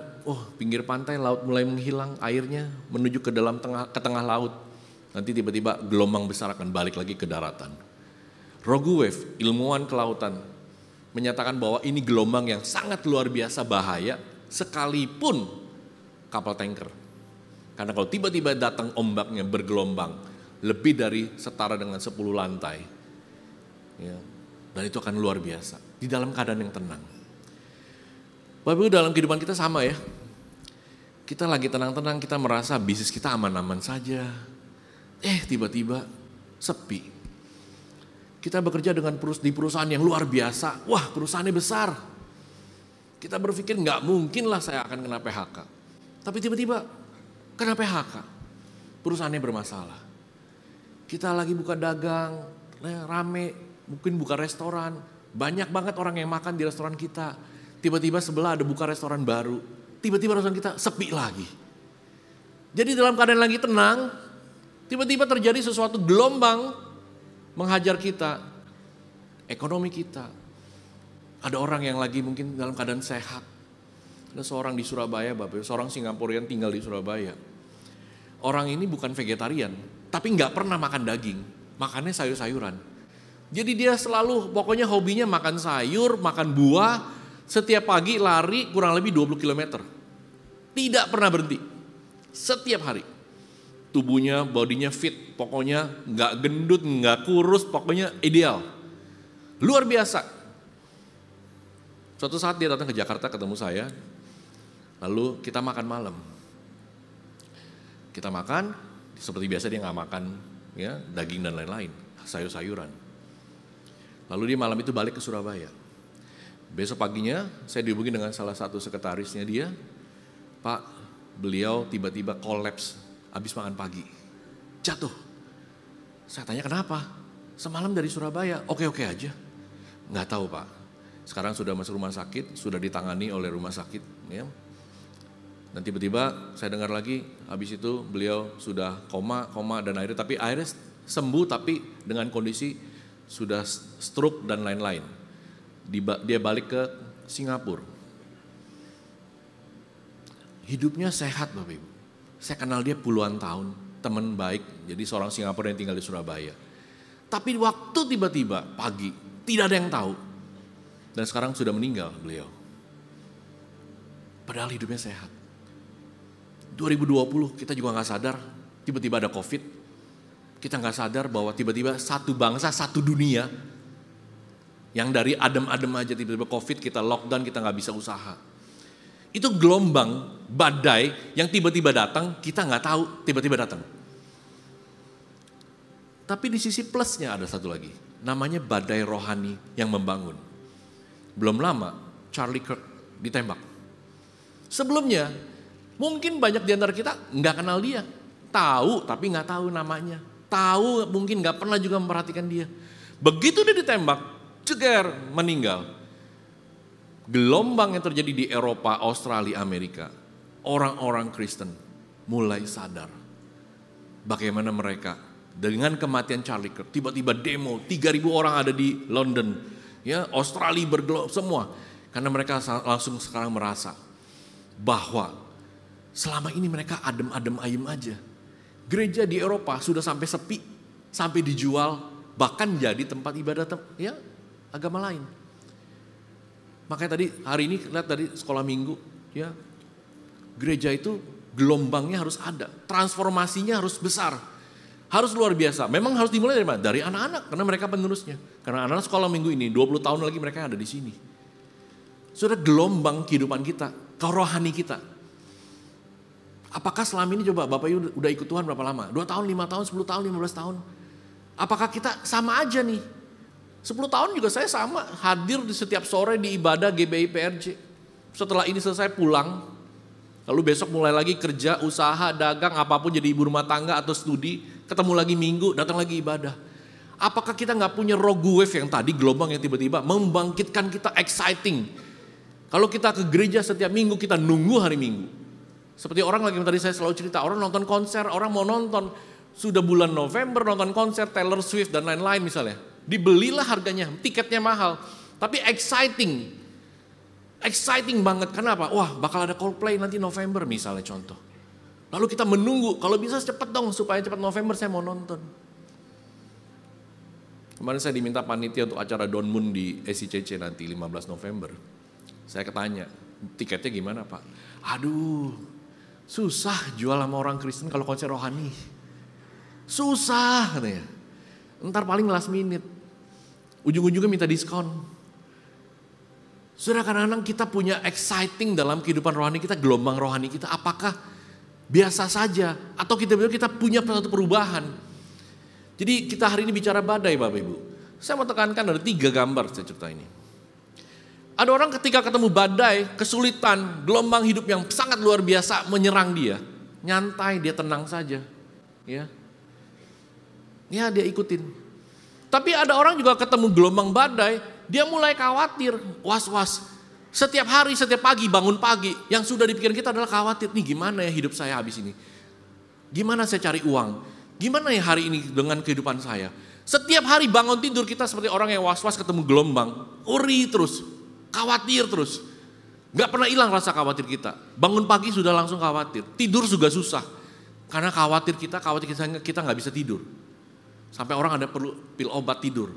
pinggir pantai laut mulai menghilang airnya menuju ke tengah laut. Nanti tiba-tiba gelombang besar akan balik lagi ke daratan. Rogu wave, ilmuwan kelautan, menyatakan bahwa ini gelombang yang sangat luar biasa bahaya sekalipun kapal tanker. Karena kalau tiba-tiba datang ombaknya bergelombang lebih dari setara dengan 10 lantai. Ya. Dan itu akan luar biasa, di dalam keadaan yang tenang. Bapak Ibu dalam kehidupan kita sama ya. Kita lagi tenang-tenang, kita merasa bisnis kita aman-aman saja. Tiba-tiba sepi. Kita bekerja di perusahaan yang luar biasa. Wah perusahaannya besar. Kita berpikir nggak mungkin lah saya akan kena PHK. Tapi tiba-tiba kena PHK. Perusahaannya bermasalah. Kita lagi buka dagang, rame. Mungkin buka restoran, banyak banget orang yang makan di restoran kita. Tiba-tiba sebelah ada buka restoran baru, tiba-tiba restoran kita sepi lagi. Jadi dalam keadaan lagi tenang, tiba-tiba terjadi sesuatu gelombang menghajar kita, ekonomi kita. Ada orang yang lagi mungkin dalam keadaan sehat. Ada seorang di Surabaya, Bapak, seorang Singapurian tinggal di Surabaya. Orang ini bukan vegetarian, tapi nggak pernah makan daging, makannya sayur-sayuran. Jadi dia selalu pokoknya hobinya makan sayur, makan buah, setiap pagi lari kurang lebih 20 km. Tidak pernah berhenti, setiap hari. Tubuhnya, bodinya fit, pokoknya nggak gendut, nggak kurus, pokoknya ideal. Luar biasa. Suatu saat dia datang ke Jakarta ketemu saya, lalu kita makan malam. Kita makan, seperti biasa dia nggak makan ya daging dan lain-lain, sayur-sayuran. Lalu dia malam itu balik ke Surabaya. Besok paginya saya dihubungi dengan salah satu sekretarisnya dia. Pak, beliau tiba-tiba kolaps habis makan pagi. Jatuh. Saya tanya kenapa? Semalam dari Surabaya, oke-oke aja. Nggak tahu Pak. Sekarang sudah masuk rumah sakit, sudah ditangani oleh rumah sakit. Ya. Dan tiba-tiba saya dengar lagi, habis itu beliau sudah koma dan akhirnya sembuh tapi dengan kondisi sudah stroke dan lain-lain. Dia balik ke Singapura. Hidupnya sehat Bapak Ibu. Saya kenal dia puluhan tahun, teman baik. Jadi seorang Singapura yang tinggal di Surabaya. Tapi waktu tiba-tiba pagi, tidak ada yang tahu. Dan sekarang sudah meninggal beliau. Padahal hidupnya sehat. 2020 kita juga nggak sadar, tiba-tiba ada COVID. Kita nggak sadar bahwa tiba-tiba satu bangsa, satu dunia, yang dari adem-adem aja tiba-tiba COVID, kita lockdown, kita nggak bisa usaha. Itu gelombang badai yang tiba-tiba datang, kita nggak tahu tiba-tiba datang. Tapi di sisi plusnya ada satu lagi, namanya badai rohani yang membangun. Belum lama Charlie Kirk ditembak. Sebelumnya mungkin banyak di antara kita nggak kenal dia, tahu tapi nggak tahu namanya, tahu mungkin nggak pernah juga memperhatikan dia. Begitu dia ditembak, ceger, meninggal. Gelombang yang terjadi di Eropa, Australia, Amerika, orang-orang Kristen mulai sadar bagaimana mereka dengan kematian Charlie Kirk, tiba-tiba demo, 3.000 orang ada di London, ya, Australia bergelombang semua, karena mereka langsung sekarang merasa bahwa selama ini mereka adem-adem ayem aja. Gereja di Eropa sudah sampai sepi, sampai dijual, bahkan jadi tempat ibadah ya agama lain. Makanya tadi hari ini lihat tadi sekolah minggu, ya, gereja itu gelombangnya harus ada, transformasinya harus besar, harus luar biasa. Memang harus dimulai dari mana? Dari anak-anak, karena mereka penerusnya. Karena anak-anak sekolah minggu ini 20 tahun lagi mereka ada di sini. Sudah gelombang kehidupan kita, kerohani kita. Apakah selama ini coba Bapak Ibu udah ikut Tuhan berapa lama? 2 tahun, 5 tahun, 10 tahun, 15 tahun? Apakah kita sama aja nih? 10 tahun juga saya sama, hadir di setiap sore di ibadah GBI PRJ. Setelah ini selesai pulang, lalu besok mulai lagi kerja, usaha, dagang, apapun, jadi ibu rumah tangga atau studi, ketemu lagi minggu, datang lagi ibadah. Apakah kita gak punya rogue wave yang tadi, gelombang yang tiba-tiba membangkitkan kita exciting? Kalau kita ke gereja setiap minggu, kita nunggu hari Minggu. Seperti orang lagi yang tadi saya selalu cerita, orang nonton konser, orang mau nonton, sudah bulan November nonton konser Taylor Swift dan lain-lain misalnya. Dibelilah harganya, tiketnya mahal, tapi exciting banget. Kenapa? Wah, bakal ada Coldplay nanti November misalnya contoh. Lalu kita menunggu, kalau bisa cepet dong supaya cepat November saya mau nonton. Kemarin saya diminta panitia untuk acara Don Moon di SICC nanti 15 November. Saya ketanya, tiketnya gimana Pak? Aduh, susah jual sama orang Kristen kalau konser rohani. Susah katanya. Ntar paling last minute. Ujung-ujungnya minta diskon. Saudara, kadang-kadang kita punya exciting dalam kehidupan rohani kita, gelombang rohani kita. Apakah biasa saja? Atau kita punya satu perubahan? Jadi kita hari ini bicara badai Bapak Ibu. Saya mau tekankan ada 3 gambar saya cerita ini. Ada orang ketika ketemu badai, kesulitan, gelombang hidup yang sangat luar biasa menyerang dia. Nyantai, dia tenang saja. Ya, dia ikutin. Tapi ada orang juga ketemu gelombang badai, dia mulai khawatir, was-was. Setiap hari, setiap pagi, bangun pagi, yang sudah dipikirin kita adalah khawatir. Nih gimana ya hidup saya habis ini? Gimana saya cari uang? Gimana ya hari ini dengan kehidupan saya? Setiap hari bangun tidur kita seperti orang yang was-was ketemu gelombang. Uri terus, khawatir terus. Gak pernah hilang rasa khawatir kita. Bangun pagi sudah langsung khawatir. Tidur juga susah. Karena khawatir kita gak bisa tidur. Sampai orang ada perlu pil obat tidur.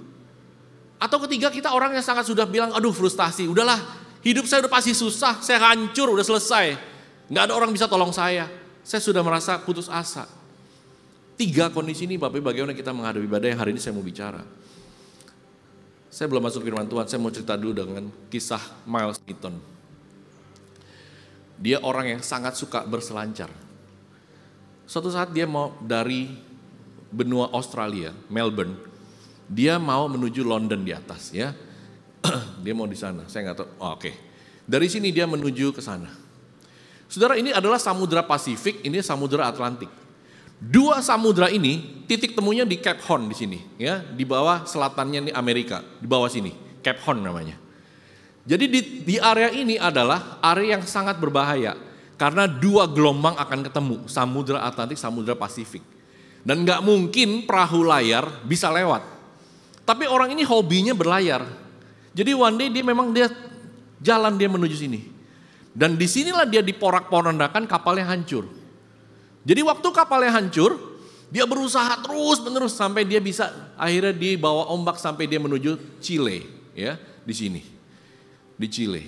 Atau ketiga kita orang yang sangat sudah bilang, aduh frustasi, udahlah hidup saya udah pasti susah, saya hancur, udah selesai. Gak ada orang bisa tolong saya sudah merasa putus asa. 3 kondisi ini Bapak Ibu, bagaimana kita menghadapi badai yang hari ini saya mau bicara. Saya belum masuk firman Tuhan, saya mau cerita dulu dengan kisah Miles Eaton. Dia orang yang sangat suka berselancar. Suatu saat dia mau dari benua Australia, Melbourne, dia mau menuju London di atas ya. Dia mau di sana, saya nggak tahu. Oke. Dari sini dia menuju ke sana. Saudara, ini adalah Samudra Pasifik, ini Samudra Atlantik. 2 samudra ini titik temunya di Cape Horn di sini ya, di bawah selatannya di Amerika, di bawah sini, Cape Horn namanya. Jadi di area ini adalah area yang sangat berbahaya karena 2 gelombang akan ketemu, Samudra Atlantik, Samudra Pasifik. Dan gak mungkin perahu layar bisa lewat. Tapi orang ini hobinya berlayar. Jadi one day dia jalan dia menuju sini. Dan disinilah dia diporak-porandakan kapalnya hancur. Jadi waktu kapalnya hancur, dia berusaha terus-menerus sampai dia bisa akhirnya dibawa ombak sampai dia menuju Chile. Ya, di sini. Di Chile.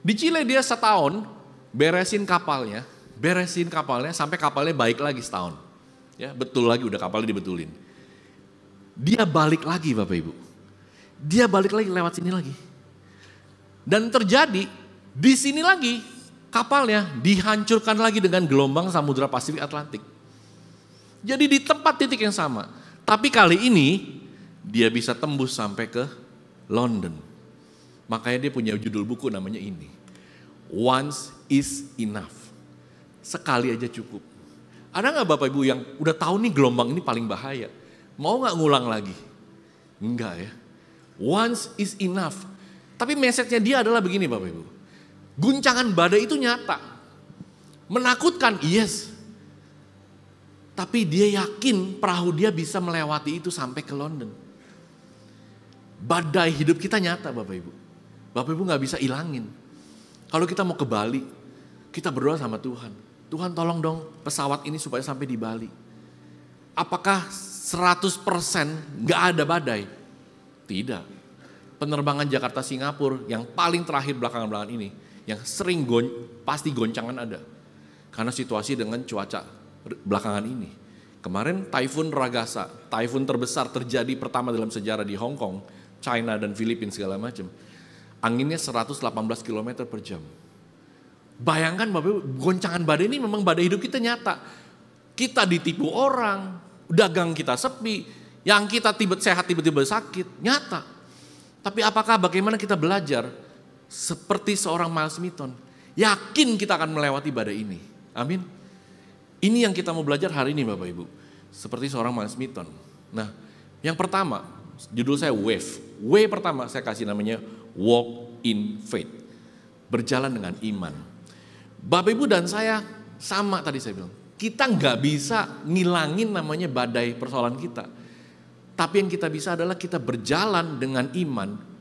Di Chile dia setahun beresin kapalnya. beresin kapalnya sampai kapalnya baik lagi setahun. Ya, betul lagi, udah kapalnya dibetulin. Dia balik lagi Bapak Ibu. Dia balik lagi lewat sini lagi. Dan terjadi di sini lagi kapalnya dihancurkan lagi dengan gelombang Samudra Pasifik Atlantik. Jadi di tempat titik yang sama. Tapi kali ini dia bisa tembus sampai ke London. Makanya dia punya judul buku namanya ini. Once is enough. Sekali aja cukup. Ada gak Bapak Ibu yang udah tahu nih gelombang ini paling bahaya? Mau gak ngulang lagi? Enggak ya. Once is enough. Tapi message-nya dia adalah begini Bapak Ibu. Guncangan badai itu nyata. Menakutkan, yes. Tapi dia yakin perahu dia bisa melewati itu sampai ke London. Badai hidup kita nyata Bapak Ibu. Bapak Ibu gak bisa ilangin. Kalau kita mau ke Bali, kita berdoa sama Tuhan. Tuhan tolong dong pesawat ini supaya sampai di Bali. Apakah 100% gak ada badai? Tidak. Penerbangan Jakarta Singapura yang paling terakhir belakangan ini, yang sering pasti goncangan ada. Karena situasi dengan cuaca belakangan ini. Kemarin Taifun Ragasa, taifun terbesar terjadi pertama dalam sejarah di Hong Kong, China dan Filipina segala macam. Anginnya 118 km per jam. Bayangkan Bapak, goncangan badai ini memang badai hidup kita nyata. Kita ditipu orang, dagang kita sepi, yang kita sehat tiba-tiba sakit, nyata. Tapi bagaimana kita belajar seperti seorang Miles Mitton, yakin kita akan melewati badai ini. Amin. Ini yang kita mau belajar hari ini Bapak Ibu. Seperti seorang Miles Mitton. Nah, yang pertama, judul saya Wave. W pertama saya kasih namanya Walk in Faith. Berjalan dengan iman. Bapak Ibu dan saya sama tadi saya bilang. Kita nggak bisa ngilangin namanya badai persoalan kita. Tapi yang kita bisa adalah kita berjalan dengan iman.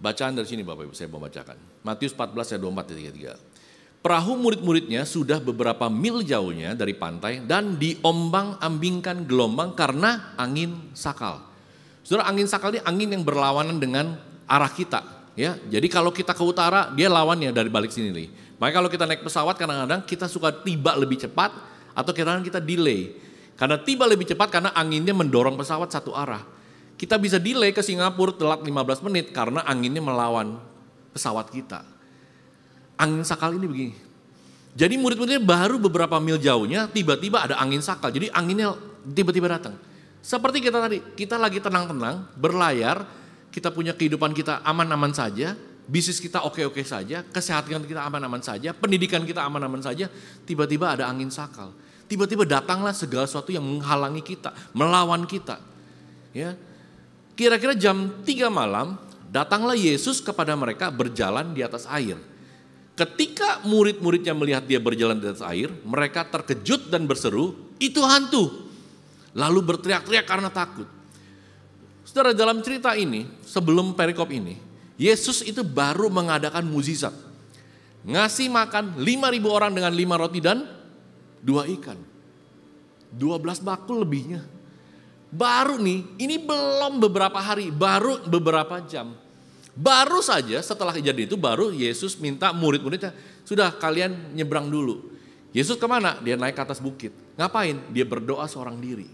Bacaan dari sini Bapak Ibu saya mau bacakan. Matius 14 ayat 24-33. Perahu murid-muridnya sudah beberapa mil jauhnya dari pantai dan diombang-ambingkan gelombang karena angin sakal. Saudara, angin sakal ini angin yang berlawanan dengan arah kita. Ya, jadi kalau kita ke utara dia lawannya dari balik sini nih. Makanya kalau kita naik pesawat kadang-kadang kita suka tiba lebih cepat atau kadang-kadang kita delay. Karena tiba lebih cepat karena anginnya mendorong pesawat satu arah. Kita bisa delay ke Singapura telat 15 menit karena anginnya melawan pesawat kita. Angin sakal ini begini. Jadi murid-muridnya baru beberapa mil jauhnya tiba-tiba ada angin sakal. Jadi anginnya tiba-tiba datang. Seperti kita tadi, kita lagi tenang-tenang, berlayar, kita punya kehidupan kita aman-aman saja, bisnis kita oke-oke saja, kesehatan kita aman-aman saja, pendidikan kita aman-aman saja, tiba-tiba ada angin sakal. Tiba-tiba datanglah segala sesuatu yang menghalangi kita, melawan kita. Ya. Kira-kira jam 3 malam, datanglah Yesus kepada mereka berjalan di atas air. Ketika murid-muridnya melihat dia berjalan di atas air, mereka terkejut dan berseru, itu hantu. Lalu berteriak-teriak karena takut. Saudara, dalam cerita ini, sebelum perikop ini, Yesus itu baru mengadakan mukjizat. Ngasih makan 5.000 orang dengan 5 roti dan 2 ikan. 12 bakul lebihnya. Baru nih, ini belum beberapa hari, baru beberapa jam. Baru saja setelah kejadian itu, baru Yesus minta murid-muridnya, sudah kalian nyebrang dulu. Yesus kemana? Dia naik ke atas bukit. Ngapain? Dia berdoa seorang diri.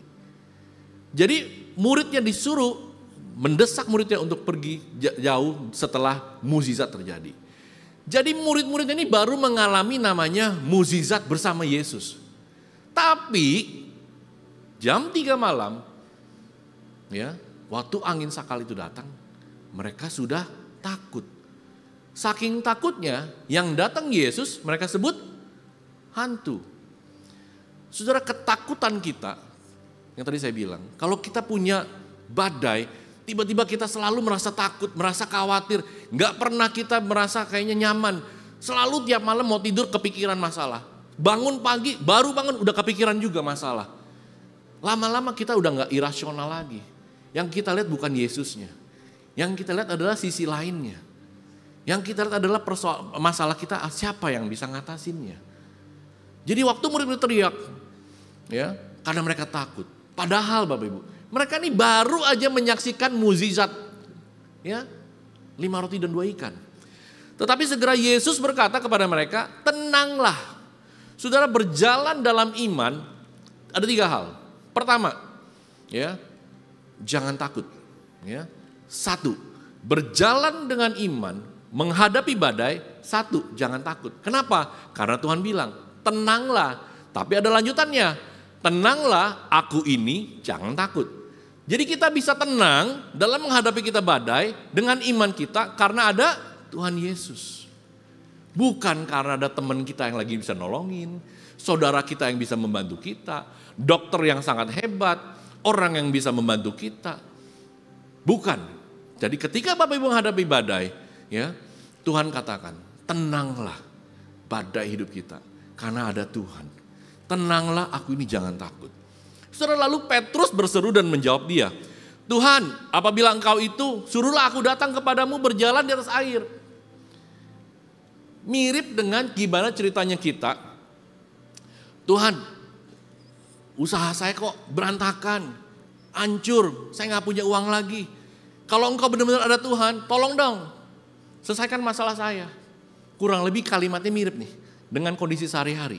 Jadi muridnya disuruh mendesak muridnya untuk pergi jauh setelah mukjizat terjadi. Jadi murid-muridnya ini baru mengalami namanya mukjizat bersama Yesus. Tapi jam 3 malam, ya, waktu angin sakal itu datang, mereka sudah takut. Saking takutnya, yang datang Yesus mereka sebut hantu. Saudara, ketakutan kita, yang tadi saya bilang, kalau kita punya badai, tiba-tiba kita selalu merasa takut, merasa khawatir, gak pernah kita merasa kayaknya nyaman. Selalu tiap malam mau tidur kepikiran masalah. Bangun pagi, baru bangun udah kepikiran juga masalah. Lama-lama kita udah gak irasional lagi. Yang kita lihat bukan Yesusnya. Yang kita lihat adalah sisi lainnya. Yang kita lihat adalah masalah kita, siapa yang bisa ngatasinnya. Jadi waktu murid-murid teriak, ya, karena mereka takut. Padahal Bapak Ibu, mereka ini baru aja menyaksikan mukjizat, ya, 5 roti dan 2 ikan. Tetapi segera Yesus berkata kepada mereka, tenanglah. Saudara, berjalan dalam iman ada 3 hal. Pertama, ya, jangan takut. Ya. 1, berjalan dengan iman, menghadapi badai. 1, jangan takut. Kenapa? Karena Tuhan bilang, tenanglah. Tapi ada lanjutannya, tenanglah aku ini, jangan takut. Jadi kita bisa tenang dalam menghadapi kita badai dengan iman kita karena ada Tuhan Yesus. Bukan karena ada teman kita yang lagi bisa nolongin, saudara kita yang bisa membantu kita, dokter yang sangat hebat, orang yang bisa membantu kita. Bukan. Jadi ketika Bapak Ibu menghadapi badai, ya, Tuhan katakan, tenanglah badai hidup kita karena ada Tuhan. Tenanglah aku ini, jangan takut. Saudara, lalu Petrus berseru dan menjawab dia, Tuhan, apabila Engkau itu, suruhlah aku datang kepadamu berjalan di atas air. Mirip dengan gimana ceritanya kita, Tuhan, usaha saya kok berantakan, hancur, saya gak punya uang lagi. Kalau Engkau benar-benar ada Tuhan, tolong dong, selesaikan masalah saya. Kurang lebih kalimatnya mirip nih dengan kondisi sehari-hari.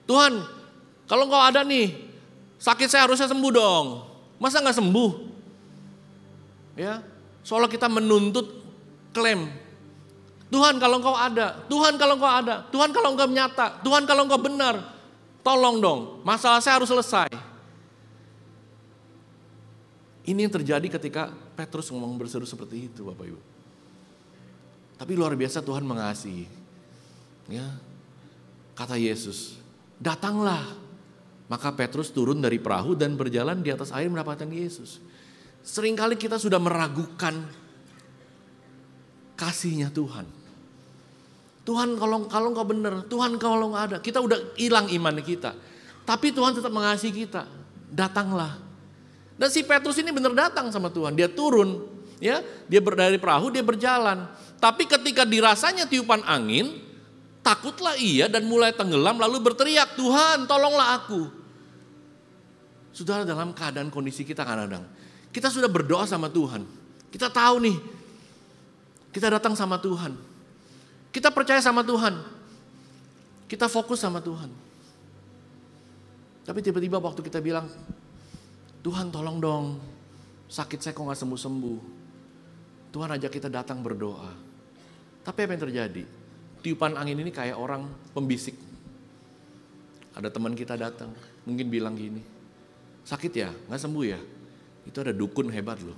Tuhan, kalau Engkau ada nih, sakit saya harusnya sembuh dong. Masa gak sembuh? Ya, soalnya kita menuntut klaim. Tuhan kalau Engkau ada, Tuhan kalau Engkau ada, Tuhan kalau Engkau nyata, Tuhan kalau Engkau benar, tolong dong, masalah saya harus selesai. Ini yang terjadi ketika Petrus ngomong berseru seperti itu, Bapak Ibu. Tapi luar biasa Tuhan mengasihi. Ya, kata Yesus, datanglah. Maka Petrus turun dari perahu dan berjalan di atas air mendapatkan Yesus. Seringkali kita sudah meragukan kasihnya Tuhan. Tuhan kalau Engkau benar, Tuhan kalau Engkau ada. Kita udah hilang iman kita. Tapi Tuhan tetap mengasihi kita. Datanglah. Dan si Petrus ini benar datang sama Tuhan. Dia turun, ya, dia dari perahu, dia berjalan. Tapi ketika dirasanya tiupan angin, takutlah ia dan mulai tenggelam lalu berteriak, Tuhan tolonglah aku. Saudara, dalam keadaan kondisi kita kadang-kadang, kita sudah berdoa sama Tuhan. Kita tahu nih, kita datang sama Tuhan. Kita percaya sama Tuhan. Kita fokus sama Tuhan. Tapi tiba-tiba waktu kita bilang, Tuhan tolong dong, sakit saya kok gak sembuh-sembuh. Tuhan ajak kita datang berdoa. Tapi apa yang terjadi? Tiupan angin ini kayak orang pembisik. Ada teman kita datang, mungkin bilang gini, sakit ya, gak sembuh ya? Itu ada dukun hebat loh.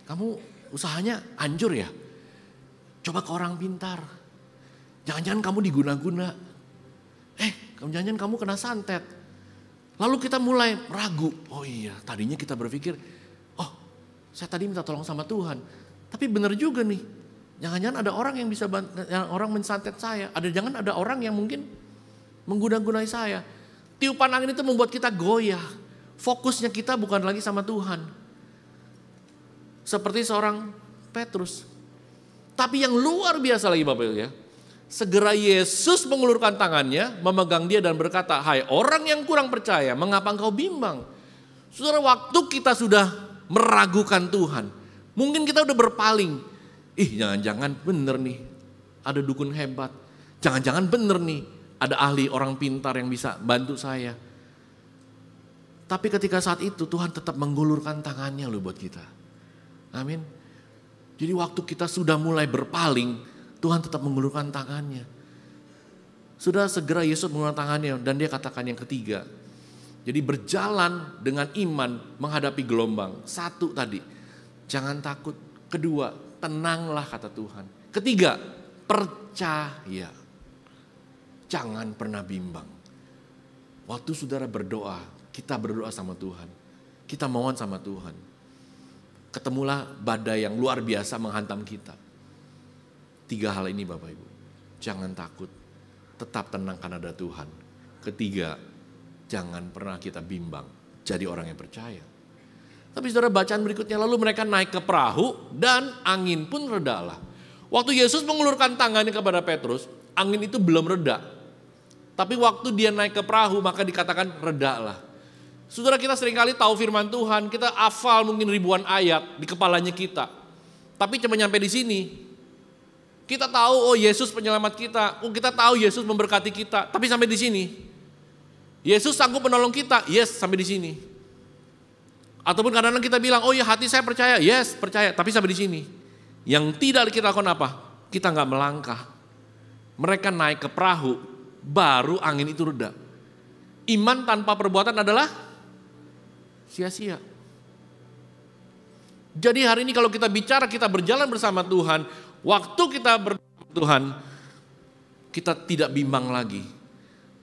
Kamu usahanya hancur ya? Coba ke orang pintar. Jangan-jangan kamu diguna-guna. Jangan-jangan kamu kena santet. Lalu kita mulai ragu. Oh iya, tadinya kita berpikir, oh saya tadi minta tolong sama Tuhan. Tapi benar juga nih. Jangan-jangan ada orang yang bisa orang mensantet saya. Jangan ada orang yang mungkin mengguna-gunai saya. Tiupan angin itu membuat kita goyah. Fokusnya kita bukan lagi sama Tuhan. Seperti seorang Petrus. Tapi yang luar biasa lagi Bapak Ibu ya. Segera Yesus mengulurkan tangannya, memegang dia dan berkata, hai orang yang kurang percaya, mengapa engkau bimbang? Saudara, waktu kita sudah meragukan Tuhan, mungkin kita udah berpaling. Jangan-jangan bener nih, ada dukun hebat. Jangan-jangan bener nih, ada ahli orang pintar yang bisa bantu saya. Tapi ketika saat itu Tuhan tetap mengulurkan tangannya loh buat kita. Amin. Jadi waktu kita sudah mulai berpaling, Tuhan tetap mengulurkan tangannya. Sudah segera Yesus mengulurkan tangannya dan dia katakan yang ketiga. Jadi berjalan dengan iman menghadapi gelombang. 1 tadi, jangan takut. 2, tenanglah kata Tuhan. 3, percaya. Jangan pernah bimbang. Waktu saudara berdoa, kita berdoa sama Tuhan. Kita mohon sama Tuhan. Ketemulah badai yang luar biasa menghantam kita. 3 hal ini Bapak Ibu. Jangan takut, tetap tenang karena ada Tuhan. Ketiga, jangan pernah kita bimbang jadi orang yang percaya. Tapi saudara, bacaan berikutnya, lalu mereka naik ke perahu dan angin pun redalah. Waktu Yesus mengulurkan tangannya kepada Petrus, angin itu belum reda. Tapi waktu dia naik ke perahu maka dikatakan redalah. Saudara, kita seringkali tahu firman Tuhan, kita hafal mungkin ribuan ayat di kepalanya kita. Tapi cuma nyampe di sini. Kita tahu, oh Yesus penyelamat kita, oh kita tahu Yesus memberkati kita, tapi sampai di sini. Yesus sanggup menolong kita, yes sampai di sini. Ataupun kadang-kadang kita bilang, oh ya hati saya percaya, yes percaya, tapi sampai di sini. Yang tidak kita lakukan apa? Kita nggak melangkah. Mereka naik ke perahu, baru angin itu reda. Iman tanpa perbuatan adalah sia-sia. Jadi hari ini kalau kita bicara kita berjalan bersama Tuhan, waktu kita bersama Tuhan, kita tidak bimbang lagi.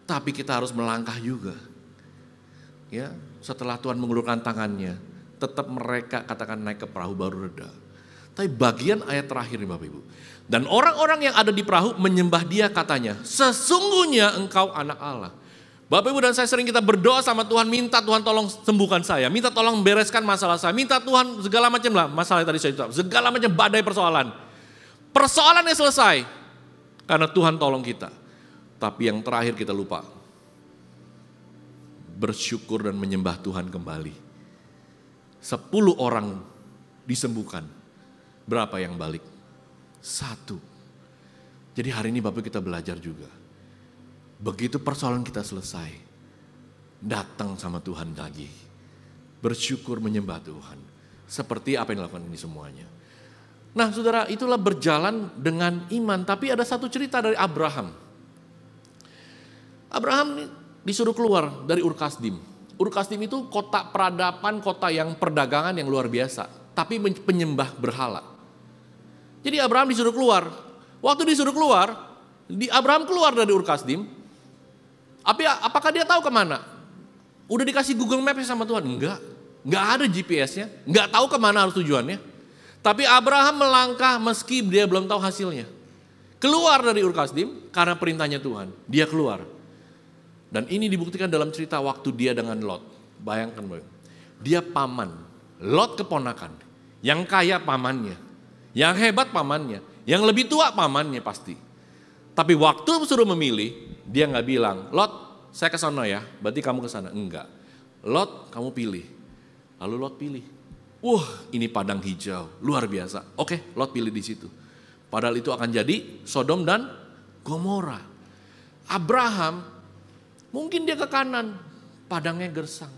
Tapi kita harus melangkah juga. Ya, setelah Tuhan mengulurkan tangannya, tetap mereka katakan naik ke perahu baru reda. Tapi bagian ayat terakhir nih Bapak Ibu. Dan orang-orang yang ada di perahu menyembah dia katanya, sesungguhnya engkau anak Allah. Bapak Ibu dan saya sering kita berdoa sama Tuhan, minta Tuhan tolong sembuhkan saya, minta tolong bereskan masalah saya, minta Tuhan segala macam lah masalah yang tadi saya ucap, segala macam badai persoalan. Persoalannya selesai karena Tuhan tolong kita. Tapi yang terakhir kita lupa, bersyukur dan menyembah Tuhan kembali. 10 orang disembuhkan, berapa yang balik? 1. Jadi hari ini Bapak kita belajar juga. Begitu persoalan kita selesai, datang sama Tuhan lagi. Bersyukur menyembah Tuhan. Seperti apa yang dilakukan ini semuanya. Nah saudara, itulah berjalan dengan iman. Tapi ada satu cerita dari Abraham. Abraham disuruh keluar dari Ur Kasdim. Ur Kasdim itu kota peradaban, kota yang perdagangan yang luar biasa. Tapi penyembah berhala. Jadi Abraham disuruh keluar. Waktu disuruh keluar, Abraham keluar dari Ur Kasdim. Apakah dia tahu kemana? Udah dikasih Google Maps sama Tuhan? Enggak ada GPS-nya. Enggak tahu kemana harus tujuannya. Tapi Abraham melangkah meski dia belum tahu hasilnya. Keluar dari Ur Kasdim karena perintahnya Tuhan. Dia keluar. Dan ini dibuktikan dalam cerita waktu dia dengan Lot. Bayangkan, dia paman, Lot keponakan. Yang kaya pamannya, yang hebat pamannya, yang lebih tua pamannya pasti. Tapi waktu suruh memilih, dia nggak bilang, Lot saya ke sana ya, berarti kamu ke sana. Enggak, Lot kamu pilih. Lalu Lot pilih. Ini padang hijau, luar biasa. Oke, Lot pilih di situ. Padahal itu akan jadi Sodom dan Gomora. Abraham mungkin dia ke kanan, padangnya gersang.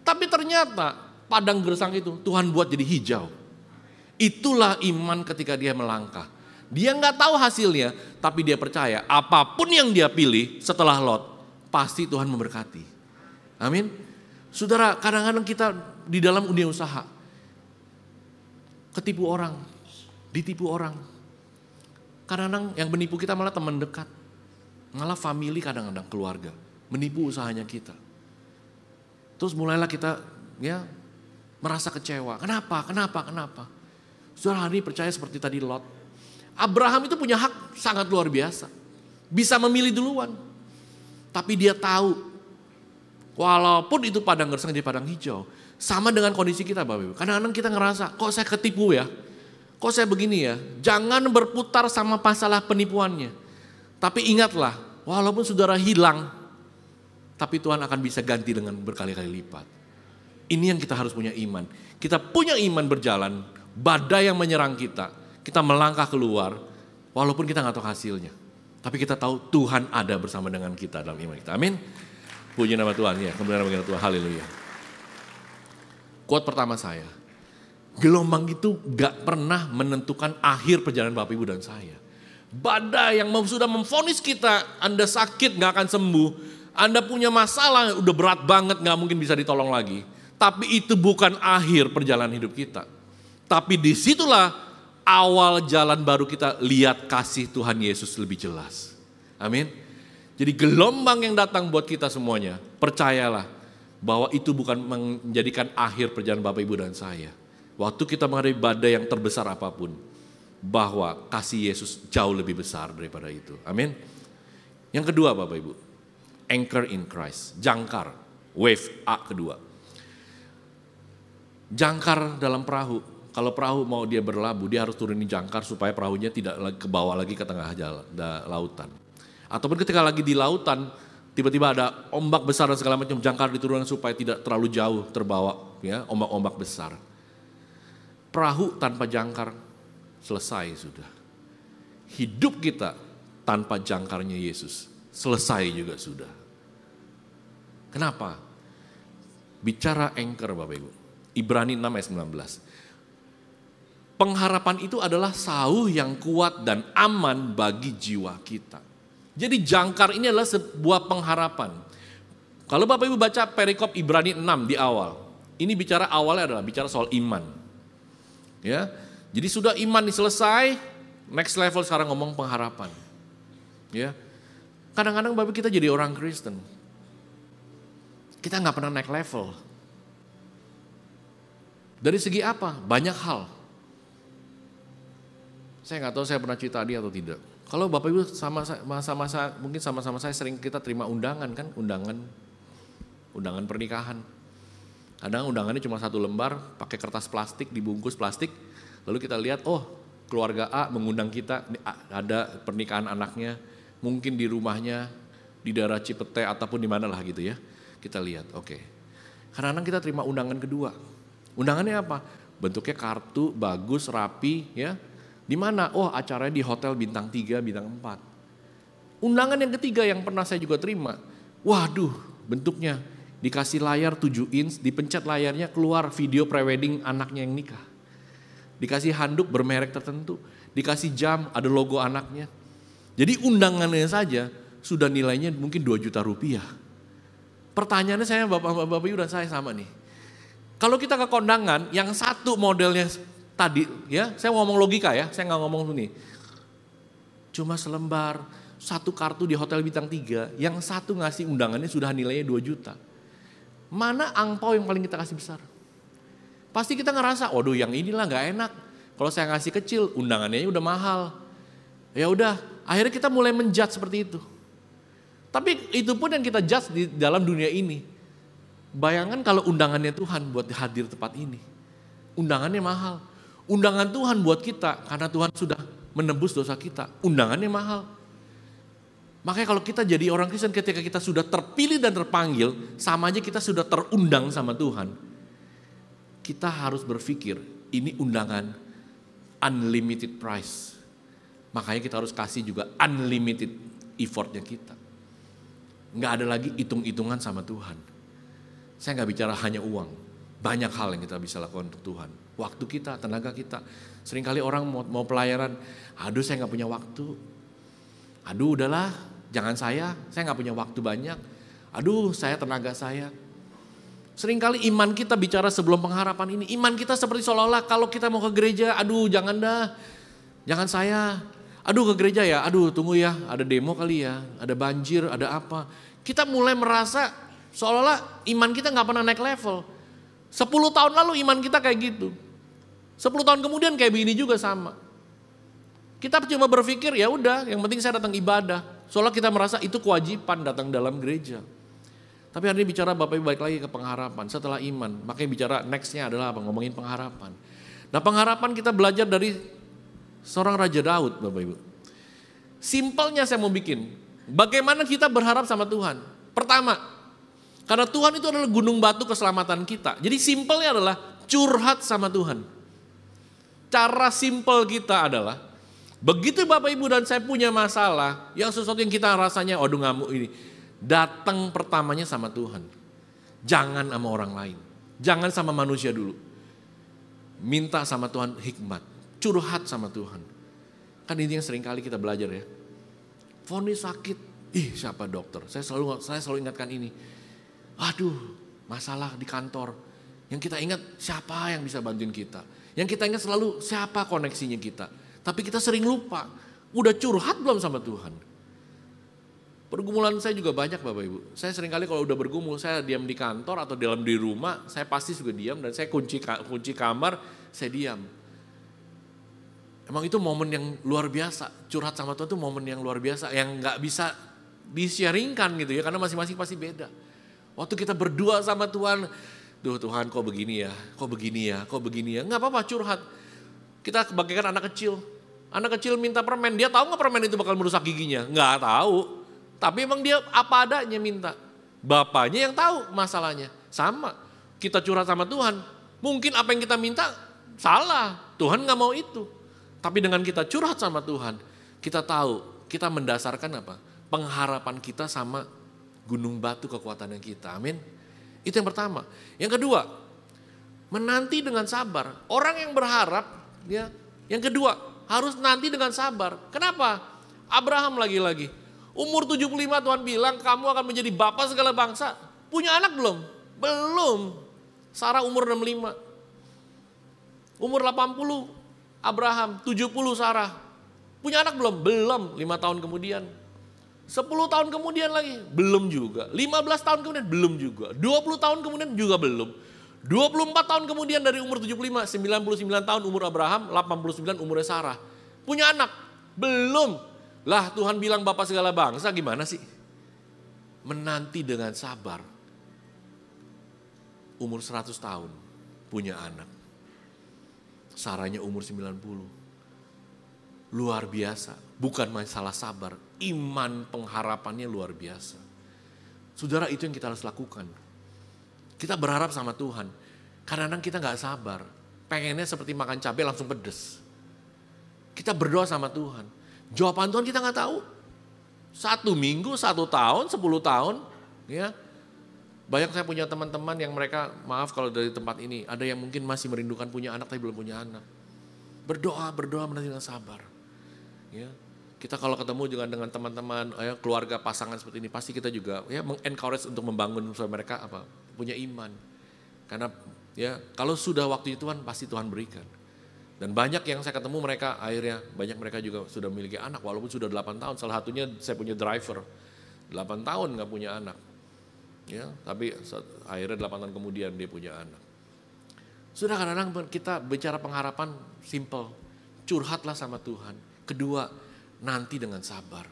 Tapi ternyata padang gersang itu Tuhan buat jadi hijau. Itulah iman ketika dia melangkah. Dia nggak tahu hasilnya, tapi dia percaya apapun yang dia pilih setelah Lot, pasti Tuhan memberkati. Amin. Saudara, kadang-kadang kita di dalam dunia usaha, ketipu orang, ditipu orang. Kadang-kadang yang menipu kita malah teman dekat, malah family, kadang-kadang keluarga, menipu usahanya kita. Terus mulailah kita merasa kecewa. Kenapa? Saudara, hari ini percaya seperti tadi Lot. Abraham itu punya hak sangat luar biasa. Bisa memilih duluan. Tapi dia tahu, walaupun itu padang gersang jadi padang hijau. Sama dengan kondisi kita Bapak Ibu. Kadang-kadang kita ngerasa, kok saya ketipu ya? Kok saya begini ya? Jangan berputar sama masalah penipuannya. Tapi ingatlah, walaupun saudara hilang, tapi Tuhan akan bisa ganti dengan berkali-kali lipat. Ini yang kita harus punya iman. Kita punya iman berjalan, badai yang menyerang kita, kita melangkah keluar, walaupun kita nggak tahu hasilnya. Tapi kita tahu Tuhan ada bersama dengan kita dalam iman kita. Amin. Puji nama Tuhan ya, kemudian bagi Tuhan, haleluya. Quote pertama saya, gelombang itu gak pernah menentukan akhir perjalanan Bapak Ibu dan saya. Badai yang sudah memvonis kita, Anda sakit gak akan sembuh, Anda punya masalah udah berat banget gak mungkin bisa ditolong lagi. Tapi itu bukan akhir perjalanan hidup kita. Tapi disitulah awal jalan baru kita lihat kasih Tuhan Yesus lebih jelas. Amin. Jadi gelombang yang datang buat kita semuanya, percayalah bahwa itu bukan menjadikan akhir perjalanan Bapak Ibu dan saya. Waktu kita menghadapi badai yang terbesar apapun, bahwa kasih Yesus jauh lebih besar daripada itu. Amin. Yang kedua Bapak Ibu, anchor in Christ, jangkar, wave A kedua. Jangkar dalam perahu, kalau perahu mau dia berlabuh, dia harus turunin jangkar supaya perahunya tidak ke bawah lagi ke tengah jalan, lautan. Ataupun ketika lagi di lautan, tiba-tiba ada ombak besar dan segala macam, jangkar diturunkan supaya tidak terlalu jauh terbawa ya ombak-ombak besar. Perahu tanpa jangkar selesai sudah. Hidup kita tanpa jangkarnya Yesus selesai juga sudah. Kenapa? Bicara anchor Bapak Ibu. Ibrani 6 ayat 19. Pengharapan itu adalah sauh yang kuat dan aman bagi jiwa kita. Jadi jangkar ini adalah sebuah pengharapan. Kalau Bapak Ibu baca perikop Ibrani 6 di awal. Ini bicara awalnya adalah bicara soal iman. Ya, jadi sudah iman selesai, next level sekarang ngomong pengharapan. Ya, kadang-kadang Bapak kita jadi orang Kristen, kita nggak pernah naik level. Dari segi apa? Banyak hal. Saya nggak tahu saya pernah cerita tadi atau tidak. Kalau Bapak Ibu mungkin sama-sama saya sering kita terima undangan kan, undangan pernikahan. Kadang undangannya cuma 1 lembar, pakai kertas plastik, dibungkus plastik. Lalu kita lihat, oh keluarga A mengundang kita, ada pernikahan anaknya, mungkin di rumahnya, di daerah Cipete ataupun di mana lah gitu ya. Kita lihat, oke. Kadang-kadang kita terima undangan kedua. Undangannya apa? Bentuknya kartu, bagus, rapi ya. Di mana? Oh acaranya di hotel bintang 3, bintang 4. Undangan yang ketiga yang pernah saya juga terima, waduh bentuknya. Dikasih layar 7 inch, dipencet layarnya keluar video prewedding anaknya yang nikah. Dikasih handuk bermerek tertentu, dikasih jam ada logo anaknya. Jadi undangannya saja sudah nilainya mungkin 2 juta rupiah. Pertanyaannya saya Bapak Ibu dan saya sama nih. Kalau kita ke kondangan yang satu modelnya tadi ya, saya ngomong logika ya, saya nggak ngomong ini. Cuma selembar, 1 kartu di hotel bintang 3, yang satu ngasih undangannya sudah nilainya 2 juta. Mana angpau yang paling kita kasih besar? Pasti kita ngerasa, waduh yang inilah gak enak. Kalau saya ngasih kecil, undangannya udah mahal. Ya udah, akhirnya kita mulai menjudge seperti itu. Tapi itu pun yang kita judge di dalam dunia ini. Bayangkan kalau undangannya Tuhan buat hadir tempat ini. Undangannya mahal. Undangan Tuhan buat kita, karena Tuhan sudah menebus dosa kita. Undangannya mahal. Makanya kalau kita jadi orang Kristen ketika kita sudah terpilih dan terpanggil, sama aja kita sudah terundang sama Tuhan. Kita harus berpikir, ini undangan unlimited price. Makanya kita harus kasih juga unlimited effortnya kita. Nggak ada lagi hitung-hitungan sama Tuhan. Saya nggak bicara hanya uang, banyak hal yang kita bisa lakukan untuk Tuhan. Waktu kita, tenaga kita. Seringkali orang mau pelayaran, aduh saya nggak punya waktu. Aduh udahlah, jangan saya nggak punya waktu banyak. Aduh saya tenaga saya. Seringkali iman kita bicara sebelum pengharapan ini. Iman kita seperti seolah-olah kalau kita mau ke gereja, aduh jangan dah. Jangan saya. Aduh ke gereja ya, aduh tunggu ya, ada demo kali ya, ada banjir, ada apa. Kita mulai merasa seolah-olah iman kita nggak pernah naik level. 10 tahun lalu iman kita kayak gitu. 10 tahun kemudian kayak begini juga sama. Kita cuma berpikir ya udah, yang penting saya datang ibadah. Soalnya kita merasa itu kewajiban datang dalam gereja. Tapi hari ini bicara Bapak Ibu balik lagi ke pengharapan setelah iman. Makanya bicara nextnya adalah apa? Ngomongin pengharapan. Nah pengharapan kita belajar dari seorang Raja Daud Bapak Ibu. Simpelnya saya mau bikin. Bagaimana kita berharap sama Tuhan? Pertama, karena Tuhan itu adalah gunung batu keselamatan kita. Jadi simpelnya adalah curhat sama Tuhan. Cara simpel kita adalah begitu Bapak Ibu dan saya punya masalah, yang sesuatu yang kita rasanya, aduh ngamuk ini. Datang pertamanya sama Tuhan. Jangan sama orang lain. Jangan sama manusia dulu. Minta sama Tuhan hikmat. Curhat sama Tuhan. Kan ini yang sering kali kita belajar ya. Vonis sakit. Ih siapa dokter? Saya selalu ingatkan ini. Aduh masalah di kantor. Yang kita ingat siapa yang bisa bantuin kita. Yang kita ingat selalu siapa koneksinya kita. Tapi kita sering lupa, udah curhat belum sama Tuhan? Pergumulan saya juga banyak Bapak Ibu. Saya seringkali kalau udah bergumul, saya diam di kantor atau di rumah, saya pasti juga diam dan saya kunci kamar, saya diam. Emang itu momen yang luar biasa. Curhat sama Tuhan itu momen yang luar biasa. Yang gak bisa di-sharingkan gitu ya. Karena masing-masing pasti beda. Waktu kita berdua sama Tuhan. Duh Tuhan kok begini ya, kok begini ya, kok begini ya. Gak apa-apa curhat. Kita bagaikan anak kecil. Anak kecil minta permen. Dia tahu gak permen itu bakal merusak giginya? Gak tahu. Tapi emang dia apa adanya minta. Bapaknya yang tahu masalahnya. Sama. Kita curhat sama Tuhan. Mungkin apa yang kita minta salah. Tuhan gak mau itu. Tapi dengan kita curhat sama Tuhan, kita tahu, kita mendasarkan apa? Pengharapan kita sama gunung batu kekuatan kita. Amin. Itu yang pertama. Yang kedua, menanti dengan sabar. Orang yang berharap, ya. Yang kedua, harus nanti dengan sabar. Kenapa? Abraham lagi-lagi. Umur 75 Tuhan bilang, kamu akan menjadi bapak segala bangsa. Punya anak belum? Belum. Sarah umur 65. Umur 80. Abraham, 70 Sarah. Punya anak belum? Belum, 5 tahun kemudian. 10 tahun kemudian lagi, belum juga. 15 tahun kemudian, belum juga. 20 tahun kemudian juga belum. 24 tahun kemudian dari umur 75, 99 tahun umur Abraham, 89 umurnya Sarah. Punya anak? Belum. Lah Tuhan bilang bapak segala bangsa, gimana sih? Menanti dengan sabar. Umur 100 tahun, punya anak. Saranya umur 90. Luar biasa. Bukan masalah sabar. Iman pengharapannya luar biasa. Saudara, itu yang kita harus lakukan. Kita berharap sama Tuhan. Kadang-kadang kita gak sabar. Pengennya seperti makan cabai langsung pedes. Kita berdoa sama Tuhan. Jawaban Tuhan kita gak tahu. 1 minggu, 1 tahun, 10 tahun. Ya. Banyak saya punya teman-teman yang mereka, maaf kalau dari tempat ini, ada yang mungkin masih merindukan punya anak tapi belum punya anak. Berdoa menanti dengan sabar. Ya, kita kalau ketemu juga dengan teman-teman, keluarga pasangan seperti ini, pasti kita juga ya mengencourage untuk membangun supaya mereka punya iman. Karena ya kalau sudah waktu itu Tuhan, pasti Tuhan berikan. Dan banyak yang saya ketemu mereka akhirnya, banyak mereka juga sudah memiliki anak walaupun sudah 8 tahun. Salah satunya saya punya driver, 8 tahun gak punya anak. Ya, tapi akhirnya 8 tahun kemudian dia punya anak. Sudah kadang-kadang kita bicara pengharapan simple. Curhatlah sama Tuhan. Kedua, nanti dengan sabar.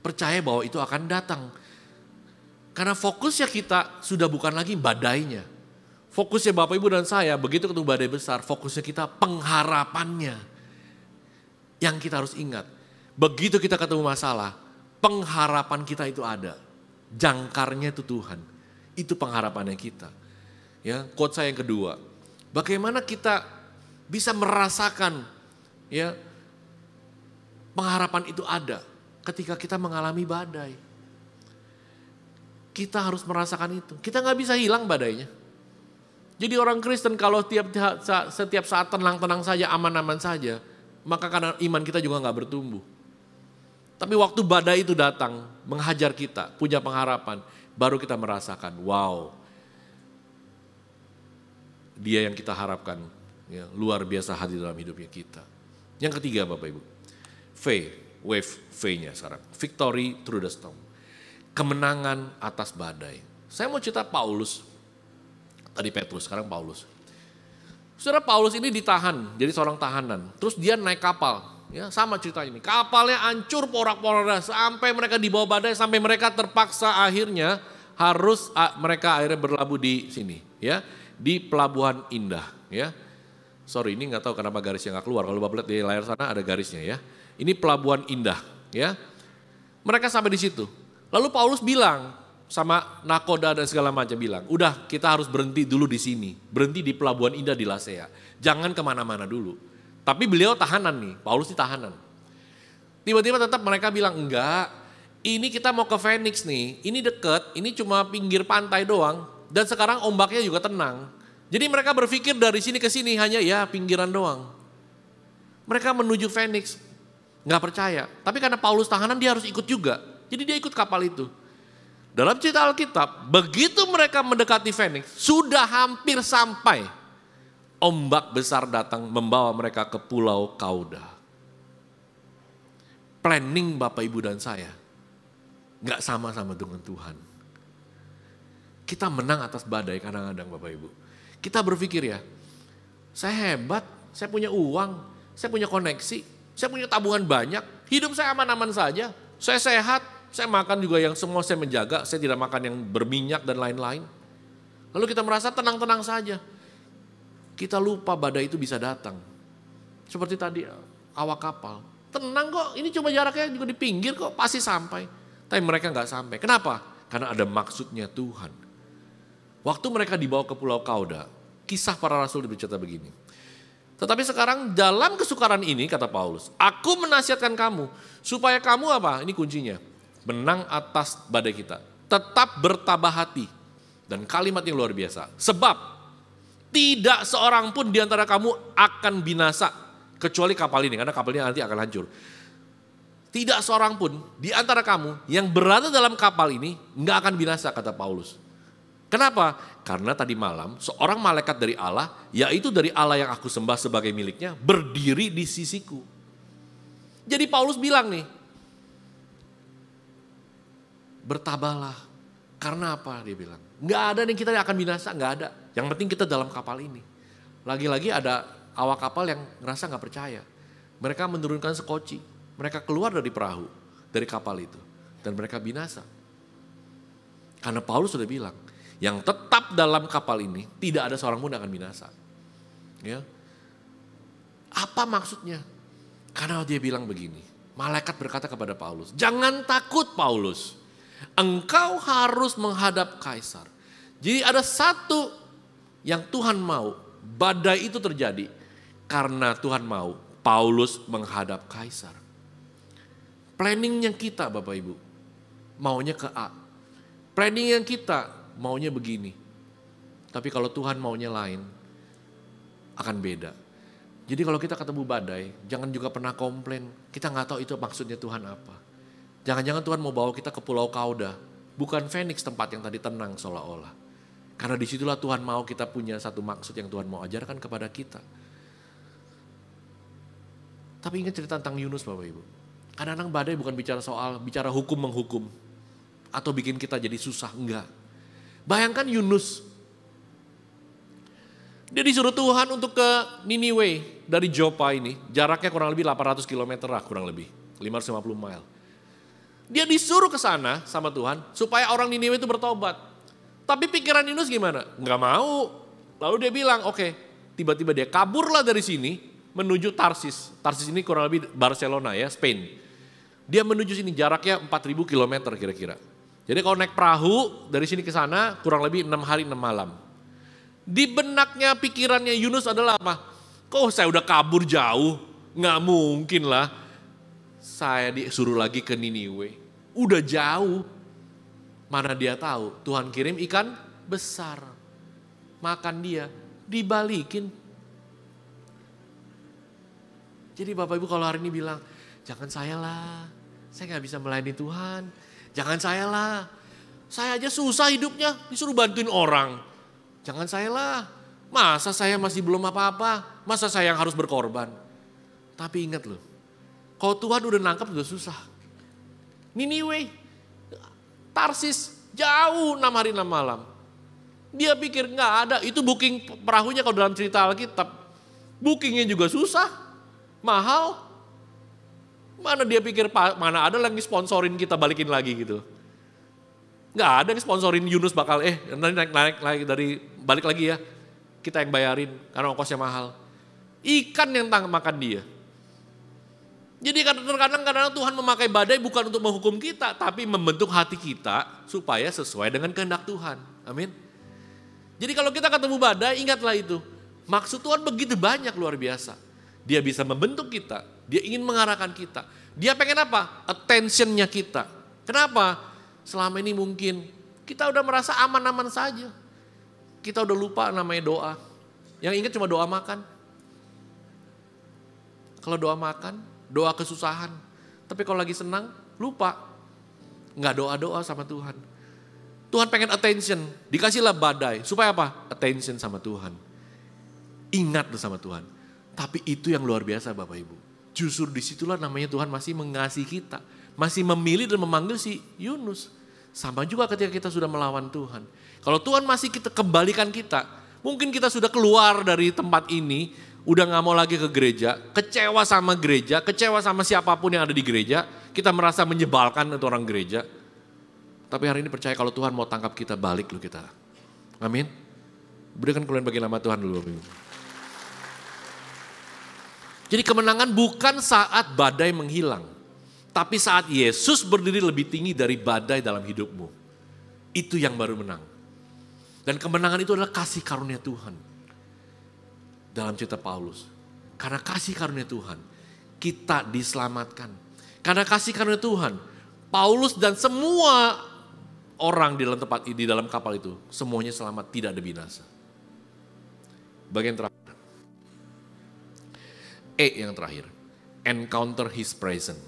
Percaya bahwa itu akan datang. Karena fokusnya kita sudah bukan lagi badainya. Fokusnya Bapak Ibu dan saya, begitu ketemu badai besar, fokusnya kita pengharapannya. Yang kita harus ingat, begitu kita ketemu masalah, pengharapan kita itu ada. Jangkarnya itu Tuhan. Itu pengharapannya kita. Ya, quote saya yang kedua. Bagaimana kita bisa merasakan ya pengharapan itu ada ketika kita mengalami badai. Kita harus merasakan itu. Kita gak bisa hilang badainya. Jadi orang Kristen kalau setiap saat tenang-tenang saja, aman-aman saja, maka karena iman kita juga gak bertumbuh. Tapi waktu badai itu datang, menghajar kita, punya pengharapan, baru kita merasakan, wow, dia yang kita harapkan, ya, luar biasa hadir dalam hidupnya kita. Yang ketiga Bapak Ibu, wave V-nya sekarang, victory through the storm, kemenangan atas badai. Saya mau cerita Paulus, tadi Petrus, sekarang Paulus. Saudara, Paulus ini ditahan, jadi seorang tahanan, terus dia naik kapal. Ya, sama cerita ini. Kapalnya hancur porak-poranda sampai mereka dibawa badai, sampai mereka terpaksa akhirnya harus mereka akhirnya berlabuh di sini, ya, di Pelabuhan Indah, ya. Sorry, ini nggak tahu kenapa garisnya nggak keluar. Kalau Bapak lihat di layar sana ada garisnya, ya. Ini Pelabuhan Indah, ya. Mereka sampai di situ. Lalu Paulus bilang sama nakoda dan segala macam bilang, udah kita harus berhenti dulu di sini, berhenti di Pelabuhan Indah di Lasea, jangan kemana-mana dulu. Tapi beliau tahanan nih, Paulus ini tahanan. Tiba-tiba tetap mereka bilang, enggak, ini kita mau ke Phoenix nih, ini deket, ini cuma pinggir pantai doang, dan sekarang ombaknya juga tenang. Jadi mereka berpikir dari sini ke sini hanya ya pinggiran doang. Mereka menuju Phoenix, nggak percaya. Tapi karena Paulus tahanan dia harus ikut juga, jadi dia ikut kapal itu. Dalam cerita Alkitab, begitu mereka mendekati Phoenix, sudah hampir sampai. Ombak besar datang membawa mereka ke Pulau Kauda. Planning Bapak Ibu dan saya gak sama-sama dengan Tuhan. Kita menang atas badai kadang-kadang Bapak Ibu. Kita berpikir ya, saya hebat, saya punya uang, saya punya koneksi, saya punya tabungan banyak, hidup saya aman-aman saja, saya sehat, saya makan juga yang semua saya menjaga, saya tidak makan yang berminyak dan lain-lain. Lalu kita merasa tenang-tenang saja. Kita lupa badai itu bisa datang. Seperti tadi awak kapal, tenang kok, ini cuma jaraknya juga di pinggir kok, pasti sampai. Tapi mereka nggak sampai. Kenapa? Karena ada maksudnya Tuhan. Waktu mereka dibawa ke Pulau Kauda, Kisah Para Rasul bercerita begini. Tetapi sekarang dalam kesukaran ini, kata Paulus, aku menasihatkan kamu supaya kamu apa? Ini kuncinya, menang atas badai kita. Tetap bertabah hati. Dan kalimat yang luar biasa. Sebab tidak seorang pun di antara kamu akan binasa. Kecuali kapal ini, karena kapal ini nanti akan hancur. Tidak seorang pun di antara kamu yang berada dalam kapal ini nggak akan binasa, kata Paulus. Kenapa? Karena tadi malam seorang malaikat dari Allah, yaitu dari Allah yang aku sembah sebagai miliknya, berdiri di sisiku. Jadi Paulus bilang nih, bertabahlah. Karena apa? Dia bilang, nggak ada nih kita yang akan binasa, nggak ada. Yang penting kita dalam kapal ini. Lagi-lagi ada awak kapal yang ngerasa nggak percaya. Mereka menurunkan sekoci, mereka keluar dari perahu, dari kapal itu, dan mereka binasa. Karena Paulus sudah bilang, yang tetap dalam kapal ini tidak ada seorang pun yang akan binasa. Ya. Apa maksudnya? Karena dia bilang begini, malaikat berkata kepada Paulus, jangan takut Paulus, engkau harus menghadap Kaisar. Jadi ada satu yang Tuhan mau, badai itu terjadi karena Tuhan mau Paulus menghadap Kaisar. Planningnya kita Bapak Ibu, maunya ke A. Planning yang kita maunya begini. Tapi kalau Tuhan maunya lain, akan beda. Jadi kalau kita ketemu badai, jangan juga pernah komplain. Kita nggak tahu itu maksudnya Tuhan apa. Jangan-jangan Tuhan mau bawa kita ke Pulau Kauda. Bukan Phoenix tempat yang tadi tenang seolah-olah. Karena disitulah Tuhan mau kita punya satu maksud yang Tuhan mau ajarkan kepada kita. Tapi ingat cerita tentang Yunus Bapak Ibu. Kadang-kadang badai bukan bicara hukum menghukum. Atau bikin kita jadi susah, enggak. Bayangkan Yunus. Dia disuruh Tuhan untuk ke Niniwe dari Jopa ini. Jaraknya kurang lebih 800 km lah kurang lebih. 550 mile. Dia disuruh ke sana sama Tuhan supaya orang Niniwe itu bertobat. Tapi pikiran Yunus gimana? Enggak mau. Lalu dia bilang oke. Tiba-tiba dia kaburlah dari sini menuju Tarsis. Tarsis ini kurang lebih Barcelona ya, Spain. Dia menuju sini jaraknya 4.000 km kira-kira. Jadi kalau naik perahu dari sini ke sana kurang lebih 6 hari 6 malam. Di benaknya pikirannya Yunus adalah apa? Kok saya udah kabur jauh? Nggak mungkin lah. Saya disuruh lagi ke Niniwe. Udah jauh. Mana dia tahu Tuhan kirim ikan besar. Makan dia. Dibalikin. Jadi Bapak Ibu kalau hari ini bilang, jangan saya lah. Saya nggak bisa melayani Tuhan. Jangan saya lah, saya aja susah hidupnya, disuruh bantuin orang. Jangan saya lah, masa saya masih belum apa-apa, masa saya yang harus berkorban. Tapi ingat loh, kalau Tuhan udah nangkap udah susah. Niniwe, Tarsis, jauh 6 hari 6 malam. Dia pikir nggak ada, itu booking perahunya kalau dalam cerita Alkitab. Bookingnya juga susah, mahal. Mana dia pikir mana ada lagi sponsorin kita balikin lagi gitu. Nggak ada yang sponsorin Yunus bakal naik dari balik lagi ya. Kita yang bayarin karena ongkosnya mahal. Ikan yang makan dia. Jadi kadang-kadang Tuhan memakai badai bukan untuk menghukum kita. Tapi membentuk hati kita supaya sesuai dengan kehendak Tuhan. Amin. Jadi kalau kita ketemu badai ingatlah itu. Maksud Tuhan begitu banyak luar biasa. Dia bisa membentuk kita. Dia ingin mengarahkan kita. Dia pengen apa? Attention-nya kita. Kenapa? Selama ini mungkin kita udah merasa aman-aman saja. Kita udah lupa namanya doa. Yang ingat cuma doa makan. Kalau doa makan, doa kesusahan. Tapi kalau lagi senang, lupa. Nggak doa-doa sama Tuhan. Tuhan pengen attention. Dikasihlah badai. Supaya apa? Attention sama Tuhan. Ingat sama Tuhan. Tapi itu yang luar biasa Bapak Ibu. Justru disitulah namanya Tuhan masih mengasihi kita. Masih memilih dan memanggil si Yunus. Sama juga ketika kita sudah melawan Tuhan. Kalau Tuhan masih kita kembalikan kita. Mungkin kita sudah keluar dari tempat ini. udah gak mau lagi ke gereja, kecewa sama siapapun yang ada di gereja, kita merasa menyebalkan untuk orang gereja. Tapi hari ini percaya kalau Tuhan mau tangkap kita, balik loh kita. Amin. Berikan kemuliaan bagi nama Tuhan dulu. Jadi kemenangan bukan saat badai menghilang, tapi saat Yesus berdiri lebih tinggi dari badai dalam hidupmu. Itu yang baru menang. Dan kemenangan itu adalah kasih karunia Tuhan. Dalam cerita Paulus. Karena kasih karunia Tuhan, kita diselamatkan. Karena kasih karunia Tuhan, Paulus dan semua orang di dalam kapal itu, semuanya selamat, tidak ada binasa. Bagian terakhir. Yang terakhir. Encounter his presence.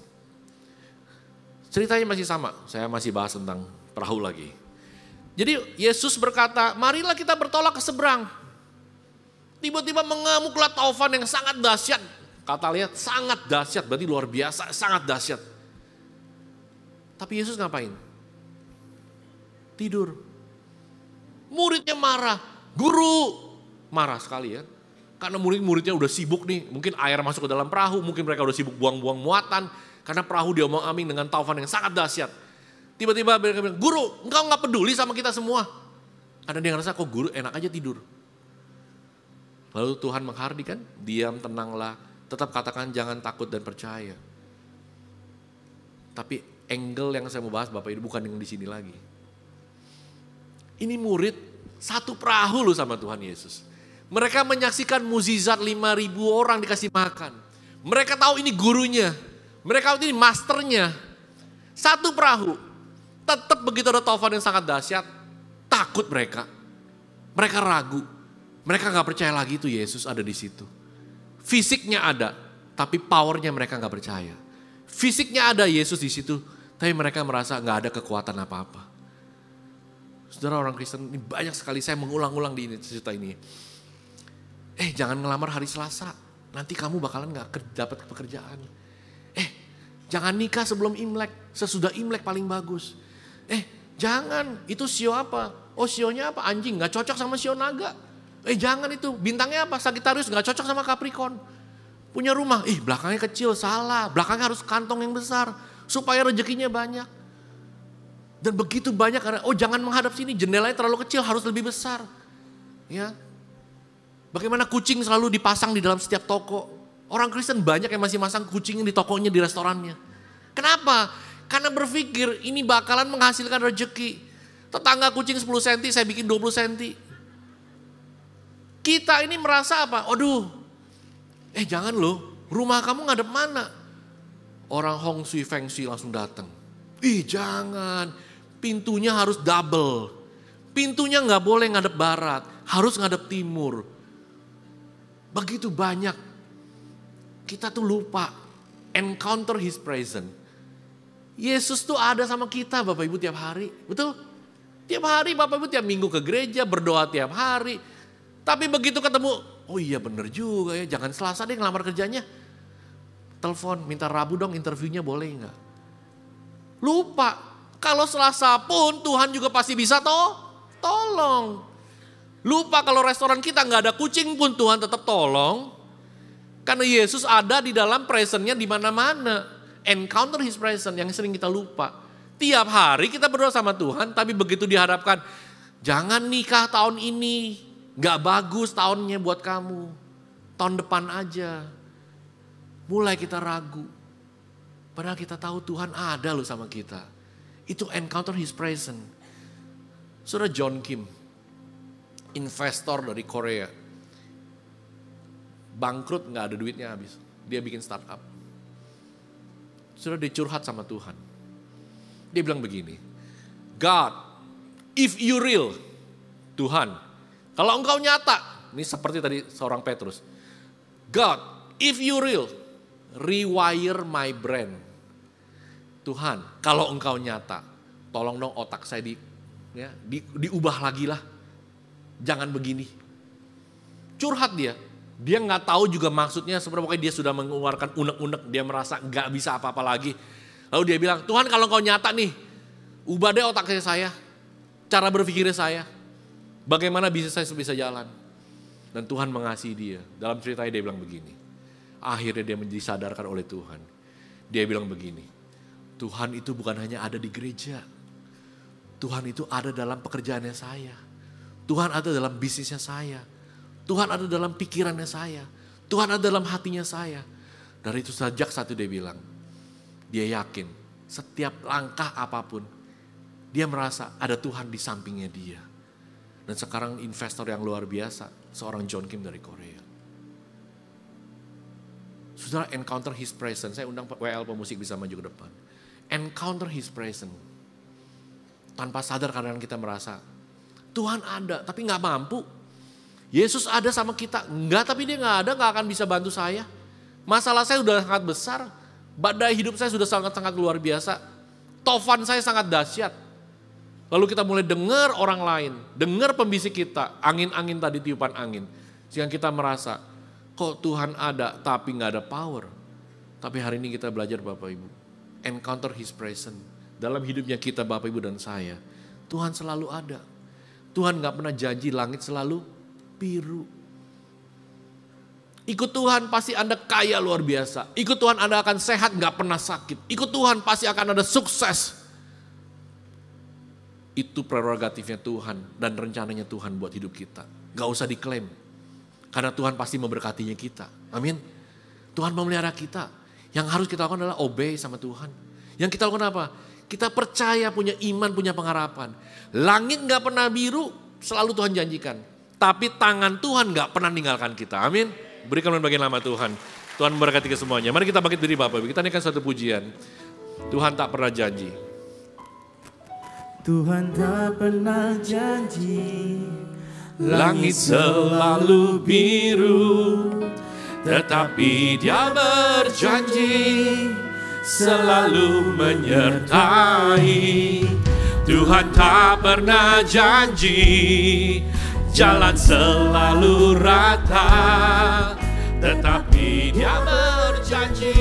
Ceritanya masih sama, saya masih bahas tentang perahu lagi. Jadi Yesus berkata, marilah kita bertolak ke seberang. Tiba-tiba mengamuklah taufan yang sangat dahsyat. Kata lihat sangat dahsyat, berarti luar biasa, sangat dahsyat. Tapi Yesus ngapain? Tidur. Muridnya marah, guru. Marah sekali ya. Karena murid-muridnya udah sibuk nih, mungkin air masuk ke dalam perahu, mungkin mereka udah sibuk buang-buang muatan. Karena perahu diomong-ambing dengan taufan yang sangat dahsyat. Tiba-tiba mereka bilang, guru engkau gak peduli sama kita semua. Karena dia ngerasa kok guru enak aja tidur. Lalu Tuhan menghardi kan, diam tenanglah, tetap katakan jangan takut dan percaya. Tapi angle yang saya mau bahas Bapak Ibu bukan yang di sini lagi. Ini murid satu perahu loh sama Tuhan Yesus. Mereka menyaksikan mukjizat 5.000 orang dikasih makan. Mereka tahu ini gurunya. Mereka tahu ini masternya. Satu perahu. Tetap begitu ada taufan yang sangat dahsyat. Takut mereka. Mereka ragu. Mereka gak percaya lagi itu Yesus ada di situ. Fisiknya ada. Tapi powernya mereka gak percaya. Fisiknya ada Yesus di situ. Tapi mereka merasa gak ada kekuatan apa-apa. Saudara orang Kristen ini banyak sekali. Saya mengulang-ulang di cerita ini. Jangan ngelamar hari Selasa, nanti kamu bakalan gak dapat pekerjaan. Jangan nikah sebelum Imlek, sesudah Imlek paling bagus. Jangan, itu sio apa? Oh sionya apa? Anjing, gak cocok sama sio naga. Jangan itu, bintangnya apa? Sagittarius gak cocok sama Capricorn. Punya rumah, belakangnya kecil, salah. Belakangnya harus kantong yang besar, supaya rezekinya banyak. Dan begitu banyak, jangan menghadap sini, jendelanya terlalu kecil, harus lebih besar. Ya. Bagaimana kucing selalu dipasang di dalam setiap toko. Orang Kristen banyak yang masih masang kucingnya di tokonya, di restorannya. Kenapa? Karena berpikir ini bakalan menghasilkan rezeki. Tetangga kucing 10 cm, saya bikin 20 cm. Kita ini merasa apa? Jangan loh, rumah kamu ngadep mana? Orang Hong Shui Feng Shui langsung datang. Jangan, pintunya harus double. Pintunya gak boleh ngadep barat, harus ngadep timur. Begitu banyak, kita tuh lupa encounter his presence. Yesus tuh ada sama kita Bapak Ibu tiap hari, betul? Tiap hari Bapak Ibu tiap minggu ke gereja, berdoa tiap hari. Tapi begitu ketemu, oh iya bener juga ya, jangan Selasa deh ngelamar kerjanya. Telepon, minta Rabu dong interviewnya boleh gak? Lupa, kalau Selasa pun Tuhan juga pasti bisa tolong. Lupa kalau restoran kita gak ada kucing pun Tuhan tetap tolong. Karena Yesus ada di dalam presence-nya di mana-mana. Encounter his presence yang sering kita lupa. Tiap hari kita berdoa sama Tuhan, tapi begitu diharapkan, jangan nikah tahun ini. Gak bagus tahunnya buat kamu. Tahun depan aja. Mulai kita ragu. Padahal kita tahu Tuhan ada loh sama kita. Itu encounter his presence. Saudara John Kim, investor dari Korea, bangkrut gak ada duitnya habis. Dia bikin startup. Sudah dicurhat sama Tuhan. Dia bilang begini, God, if you real, Tuhan, kalau engkau nyata, ini seperti tadi seorang Petrus, God, if you real, rewire my brain. Tuhan, kalau engkau nyata, tolong dong otak saya diubah lagi lah. Jangan begini. Curhat dia gak tahu juga maksudnya sebenarnya, pokoknya dia sudah mengeluarkan unek-unek, dia merasa gak bisa apa-apa lagi. Lalu dia bilang, Tuhan kalau engkau nyata nih, ubah deh otak saya, cara berpikirnya saya. Bagaimana bisnis saya bisa jalan. Dan Tuhan mengasihi dia. Dalam ceritanya dia bilang begini. Akhirnya dia disadarkan oleh Tuhan. Dia bilang begini, Tuhan itu bukan hanya ada di gereja. Tuhan itu ada dalam pekerjaannya saya. Tuhan ada dalam bisnisnya saya. Tuhan ada dalam pikirannya saya. Tuhan ada dalam hatinya saya. Dari itu sejak satu dia bilang, dia yakin setiap langkah apapun, dia merasa ada Tuhan di sampingnya dia. Dan sekarang investor yang luar biasa, seorang John Kim dari Korea. Saudara, encounter his presence. Saya undang WL pemusik bisa maju ke depan. Encounter his presence. Tanpa sadar kadang kita merasa, Tuhan ada tapi gak mampu. Yesus ada sama kita, enggak, tapi dia gak ada, gak akan bisa bantu saya. Masalah saya sudah sangat besar. Badai hidup saya sudah sangat-sangat luar biasa. Tofan saya sangat dahsyat. Lalu kita mulai dengar orang lain, dengar pembisik kita, angin-angin tadi, tiupan angin. Sehingga kita merasa, kok Tuhan ada tapi gak ada power. Tapi hari ini kita belajar Bapak Ibu, encounter his presence. Dalam hidupnya kita Bapak Ibu dan saya, Tuhan selalu ada. Tuhan gak pernah janji langit selalu biru. Ikut Tuhan pasti Anda kaya luar biasa. Ikut Tuhan Anda akan sehat gak pernah sakit. Ikut Tuhan pasti akan ada sukses. Itu prerogatifnya Tuhan dan rencananya Tuhan buat hidup kita. Gak usah diklaim. Karena Tuhan pasti memberkatinya kita. Amin. Tuhan memelihara kita. Yang harus kita lakukan adalah obey sama Tuhan. Yang kita lakukan apa? Kita percaya, punya iman, punya pengharapan. Langit gak pernah biru, selalu Tuhan janjikan. Tapi tangan Tuhan gak pernah meninggalkan kita. Amin. Berikan bagian nama Tuhan. Tuhan memberkati kita semuanya. Mari kita bangkit diri Bapak Ibu. Kita nyanyikan satu pujian. Tuhan tak pernah janji. Tuhan tak pernah janji, langit selalu biru, tetapi Dia berjanji selalu menyertai. Tuhan tak pernah janji jalan selalu rata, tetapi Dia berjanji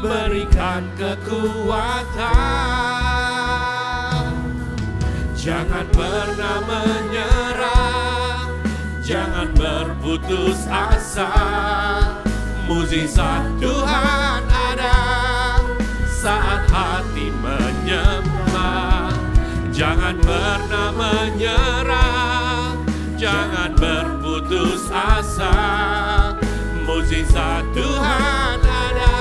berikan kekuatan. Jangan pernah menyerah, jangan berputus asa. Mukjizat Tuhan ada saat hati menyembah. Jangan pernah menyerah, jangan berputus asa. Mukjizat Tuhan ada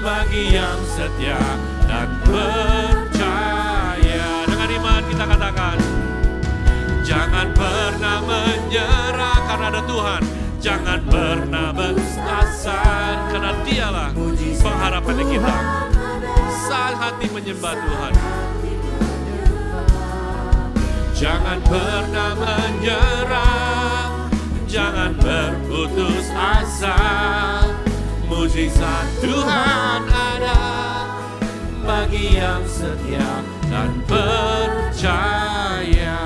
bagi yang setia dan percaya. Kita katakan, jangan pernah menyerah karena ada Tuhan. Jangan pernah berasa karena Dialah pengharapan kita. Saat hati menyembah Tuhan. Jangan pernah menyerah, jangan berputus asa. Mukjizat Tuhan ada bagi yang setia dan percaya.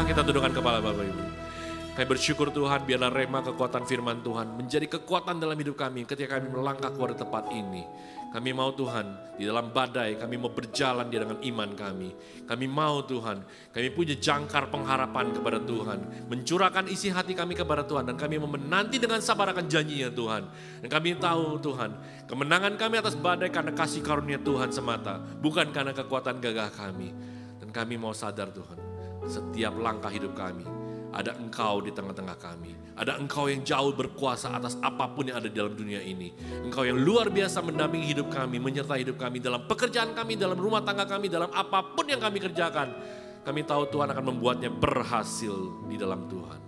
Kita tundukkan kepala Bapak Ibu. Kami bersyukur Tuhan, biarlah rema kekuatan firman Tuhan menjadi kekuatan dalam hidup kami ketika kami melangkah keluar dari tempat ini. Kami mau Tuhan, di dalam badai kami mau berjalan di dengan iman kami. Kami mau Tuhan, kami punya jangkar pengharapan kepada Tuhan. Mencurahkan isi hati kami kepada Tuhan. Dan kami mau menanti dengan sabar akan janjinya Tuhan. Dan kami tahu Tuhan, kemenangan kami atas badai karena kasih karunia Tuhan semata. Bukan karena kekuatan gagah kami. Dan kami mau sadar Tuhan, setiap langkah hidup kami, ada Engkau di tengah-tengah kami. Ada Engkau yang jauh berkuasa atas apapun yang ada di dalam dunia ini. Engkau yang luar biasa mendampingi hidup kami, menyertai hidup kami, dalam pekerjaan kami, dalam rumah tangga kami, dalam apapun yang kami kerjakan. Kami tahu Tuhan akan membuatnya berhasil di dalam Tuhan.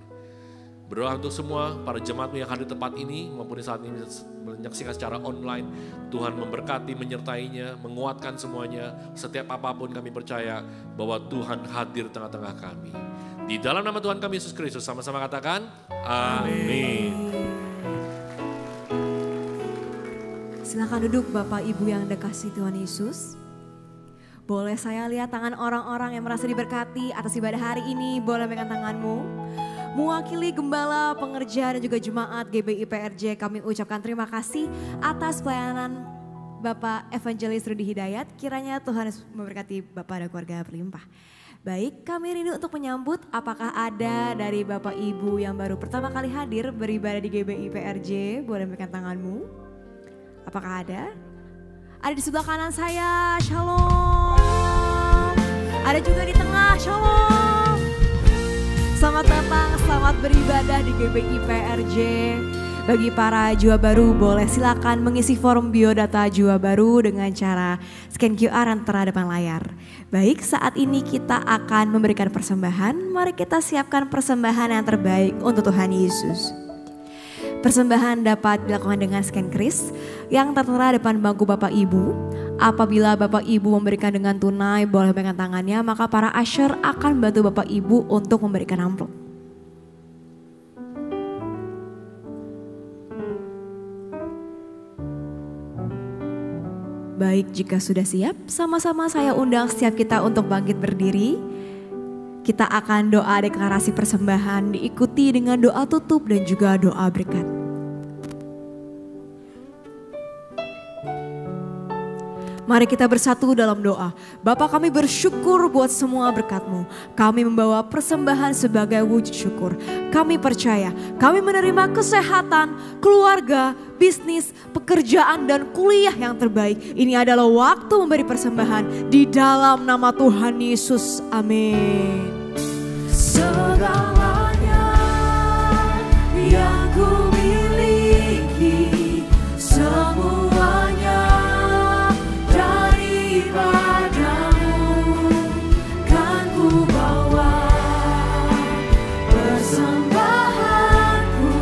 Berdoa untuk semua para jemaat yang hadir di tempat ini, maupun saat ini menyaksikan secara online. Tuhan memberkati, menyertainya, menguatkan semuanya. Setiap apapun kami percaya bahwa Tuhan hadir di tengah-tengah kami. Di dalam nama Tuhan kami Yesus Kristus, sama-sama katakan, amin. Silakan duduk Bapak Ibu yang dikasihi Tuhan Yesus. Boleh saya lihat tangan orang-orang yang merasa diberkati atas ibadah hari ini, boleh pegang tanganmu. Mewakili gembala, pengerja dan juga jemaat GBI PRJ, kami ucapkan terima kasih atas pelayanan Bapak Evangelis Rudi Hidayat. Kiranya Tuhan memberkati Bapak dan keluarga berlimpah. Baik, kami rindu untuk menyambut apakah ada dari Bapak Ibu yang baru pertama kali hadir beribadah di GBI PRJ, boleh berikan tanganmu. Apakah ada? Ada di sebelah kanan saya, shalom. Ada juga di tengah, shalom. Selamat datang, selamat beribadah di GBI PRJ. Bagi para jiwa baru boleh silakan mengisi form biodata jiwa baru dengan cara scan QR yang terhadap layar. Baik, saat ini kita akan memberikan persembahan. Mari kita siapkan persembahan yang terbaik untuk Tuhan Yesus. Persembahan dapat dilakukan dengan scan kris yang tertera depan bangku Bapak Ibu. Apabila Bapak Ibu memberikan dengan tunai boleh pegang tangannya, maka para usher akan bantu Bapak Ibu untuk memberikan amplop. Baik, jika sudah siap, sama-sama saya undang setiap kita untuk bangkit berdiri. Kita akan doa deklarasi persembahan diikuti dengan doa tutup dan juga doa berkat. Mari kita bersatu dalam doa. Bapa, kami bersyukur buat semua berkat-Mu. Kami membawa persembahan sebagai wujud syukur. Kami percaya, kami menerima kesehatan, keluarga, bisnis, pekerjaan dan kuliah yang terbaik. Ini adalah waktu memberi persembahan di dalam nama Tuhan Yesus. Amin. Segalanya yang ku miliki, semuanya daripadamu, kan ku bawa persembahanku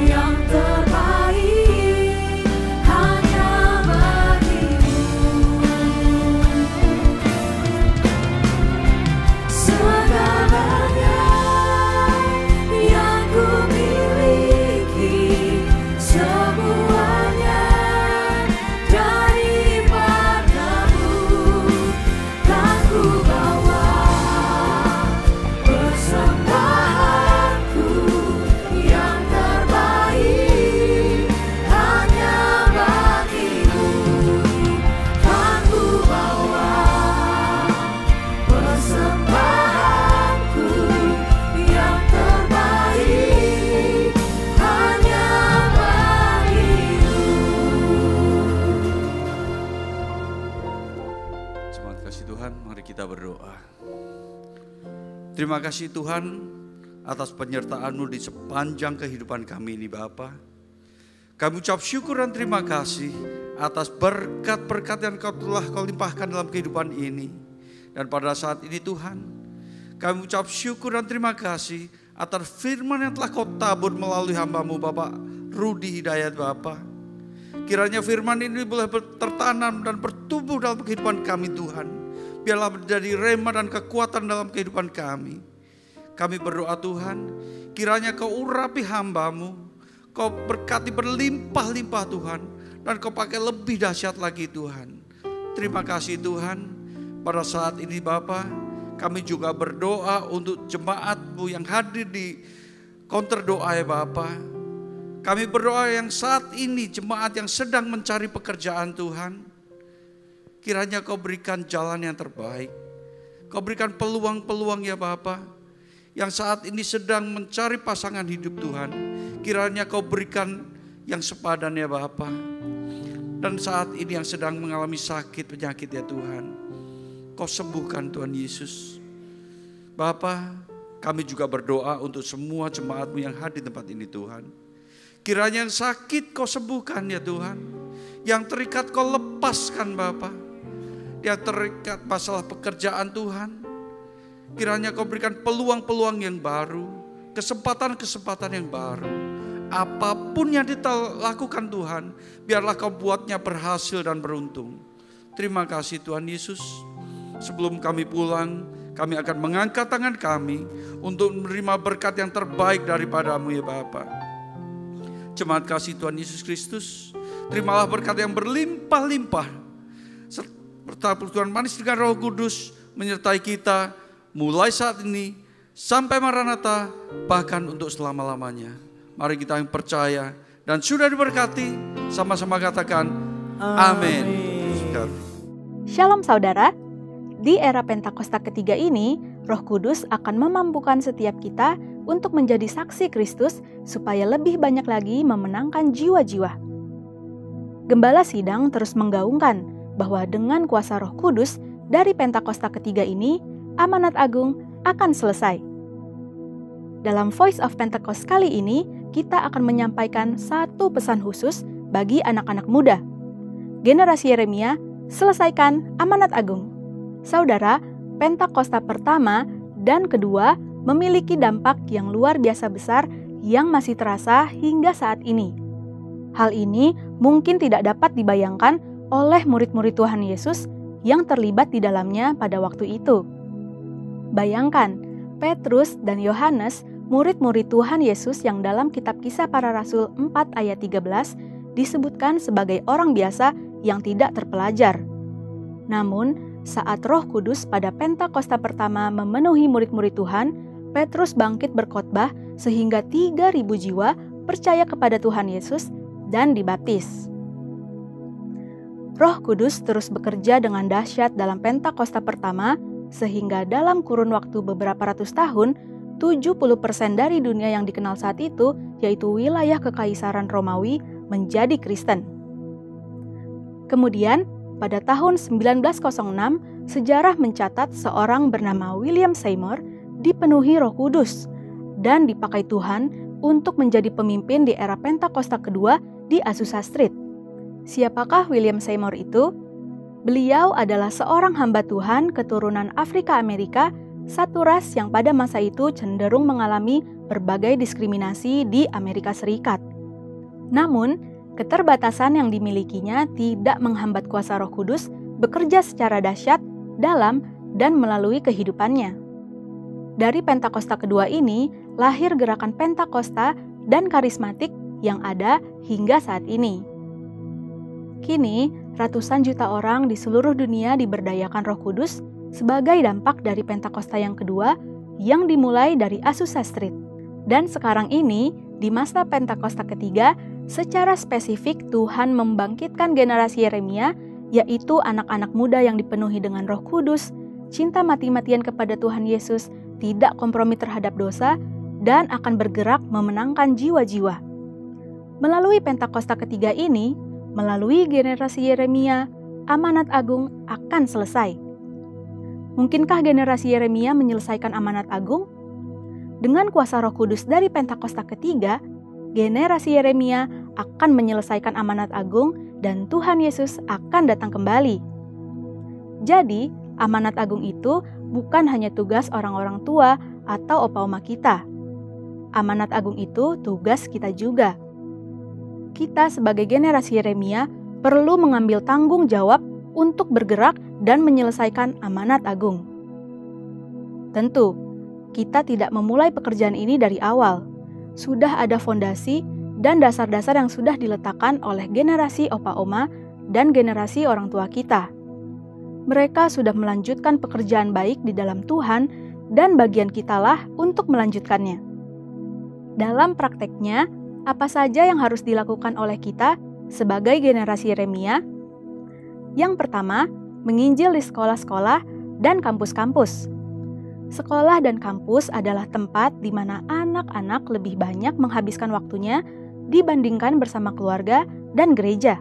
yang terbaik hanya bagimu. Segalanya yang ku miliki, semuanya daripadamu, kan ku bawa persembahanku yang terbaik hanya bagimu, kan ku bawa persembahanku yang terbaik hanya bagimu. Terima kasih Tuhan, mari kita berdoa. Terima kasih Tuhan atas penyertaan-Mu di sepanjang kehidupan kami ini Bapa. Kami ucap syukur dan terima kasih atas berkat-berkat yang telah Kau limpahkan dalam kehidupan ini. Dan pada saat ini Tuhan, kami ucap syukur dan terima kasih atas firman yang telah Kau tabur melalui hamba-Mu Bapak Rudi Hidayat Bapa. Kiranya firman ini boleh tertanam dan bertumbuh dalam kehidupan kami Tuhan. Biarlah menjadi rema dan kekuatan dalam kehidupan kami. Kami berdoa Tuhan, kiranya Kau urapi hamba-Mu, Kau berkati berlimpah-limpah Tuhan, dan Kau pakai lebih dahsyat lagi Tuhan. Terima kasih Tuhan. Pada saat ini Bapa, kami juga berdoa untuk jemaat-Mu yang hadir di counter doa ya Bapa. Kami berdoa yang saat ini jemaat yang sedang mencari pekerjaan Tuhan. Kiranya Kau berikan jalan yang terbaik. Kau berikan peluang-peluang ya Bapa. Yang saat ini sedang mencari pasangan hidup Tuhan. Kiranya Kau berikan yang sepadan ya Bapa. Dan saat ini yang sedang mengalami sakit penyakit ya Tuhan, Kau sembuhkan Tuhan Yesus. Bapa, kami juga berdoa untuk semua jemaat-Mu yang hadir di tempat ini Tuhan. Kiranya yang sakit Kau sembuhkan ya Tuhan. Yang terikat Kau lepaskan Bapa. Yang terikat masalah pekerjaan Tuhan, kiranya Kau berikan peluang-peluang yang baru, kesempatan-kesempatan yang baru. Apapun yang kita lakukan Tuhan, biarlah Kau buatnya berhasil dan beruntung. Terima kasih Tuhan Yesus. Sebelum kami pulang, kami akan mengangkat tangan kami untuk menerima berkat yang terbaik daripada-Mu ya Bapa. Jemaat kasih Tuhan Yesus Kristus, terimalah berkat yang berlimpah-limpah serta pertujuan manis dengan Roh Kudus menyertai kita mulai saat ini sampai Maranatha, bahkan untuk selama-lamanya. Mari kita yang percaya dan sudah diberkati, sama-sama katakan amin. Shalom saudara, Di era Pentakosta ketiga ini, Roh Kudus akan memampukan setiap kita untuk menjadi saksi Kristus supaya lebih banyak lagi memenangkan jiwa-jiwa. Gembala Sidang terus menggaungkan bahwa dengan kuasa Roh Kudus dari Pentakosta ketiga ini, amanat agung akan selesai. Dalam Voice of Pentecost kali ini, kita akan menyampaikan satu pesan khusus bagi anak-anak muda. Generasi Yeremia, selesaikan amanat agung. Saudara, Pentakosta pertama dan kedua memiliki dampak yang luar biasa besar yang masih terasa hingga saat ini. Hal ini mungkin tidak dapat dibayangkan oleh murid-murid Tuhan Yesus yang terlibat di dalamnya pada waktu itu. Bayangkan, Petrus dan Yohanes, murid-murid Tuhan Yesus yang dalam kitab Kisah Para Rasul 4 ayat 13 disebutkan sebagai orang biasa yang tidak terpelajar. Namun, saat Roh Kudus pada Pentakosta pertama memenuhi murid-murid Tuhan, Petrus bangkit berkhotbah sehingga 3.000 jiwa percaya kepada Tuhan Yesus dan dibaptis. Roh Kudus terus bekerja dengan dahsyat dalam Pentakosta pertama, sehingga dalam kurun waktu beberapa ratus tahun, 70% dari dunia yang dikenal saat itu, yaitu wilayah Kekaisaran Romawi, menjadi Kristen. Kemudian, pada tahun 1906, sejarah mencatat seorang bernama William Seymour dipenuhi Roh Kudus dan dipakai Tuhan untuk menjadi pemimpin di era Pentakosta kedua di Azusa Street. Siapakah William Seymour itu? Beliau adalah seorang hamba Tuhan keturunan Afrika Amerika, satu ras yang pada masa itu cenderung mengalami berbagai diskriminasi di Amerika Serikat. Namun, keterbatasan yang dimilikinya tidak menghambat kuasa Roh Kudus bekerja secara dahsyat dalam dan melalui kehidupannya. Dari Pentakosta kedua ini, lahir gerakan Pentakosta dan karismatik yang ada hingga saat ini. Kini, ratusan juta orang di seluruh dunia diberdayakan Roh Kudus sebagai dampak dari Pentakosta yang kedua yang dimulai dari Azusa Street. Dan sekarang ini, di masa Pentakosta ketiga, secara spesifik Tuhan membangkitkan generasi Yeremia, yaitu anak-anak muda yang dipenuhi dengan Roh Kudus, cinta mati-matian kepada Tuhan Yesus, tidak kompromi terhadap dosa, dan akan bergerak memenangkan jiwa-jiwa. Melalui Pentakosta ketiga ini, melalui generasi Yeremia, amanat agung akan selesai. Mungkinkah generasi Yeremia menyelesaikan amanat agung? Dengan kuasa Roh Kudus dari Pentakosta ketiga, generasi Yeremia akan menyelesaikan amanat agung dan Tuhan Yesus akan datang kembali. Jadi, amanat agung itu bukan hanya tugas orang-orang tua atau opa-oma kita. Amanat agung itu tugas kita juga. Kita sebagai generasi Yeremia perlu mengambil tanggung jawab untuk bergerak dan menyelesaikan amanat agung. Tentu, kita tidak memulai pekerjaan ini dari awal. Sudah ada fondasi dan dasar-dasar yang sudah diletakkan oleh generasi opa-oma dan generasi orang tua kita. Mereka sudah melanjutkan pekerjaan baik di dalam Tuhan dan bagian kitalah untuk melanjutkannya. Dalam prakteknya, apa saja yang harus dilakukan oleh kita sebagai generasi Yeremia? Yang pertama, menginjil di sekolah-sekolah dan kampus-kampus. Sekolah dan kampus adalah tempat di mana anak-anak lebih banyak menghabiskan waktunya dibandingkan bersama keluarga dan gereja.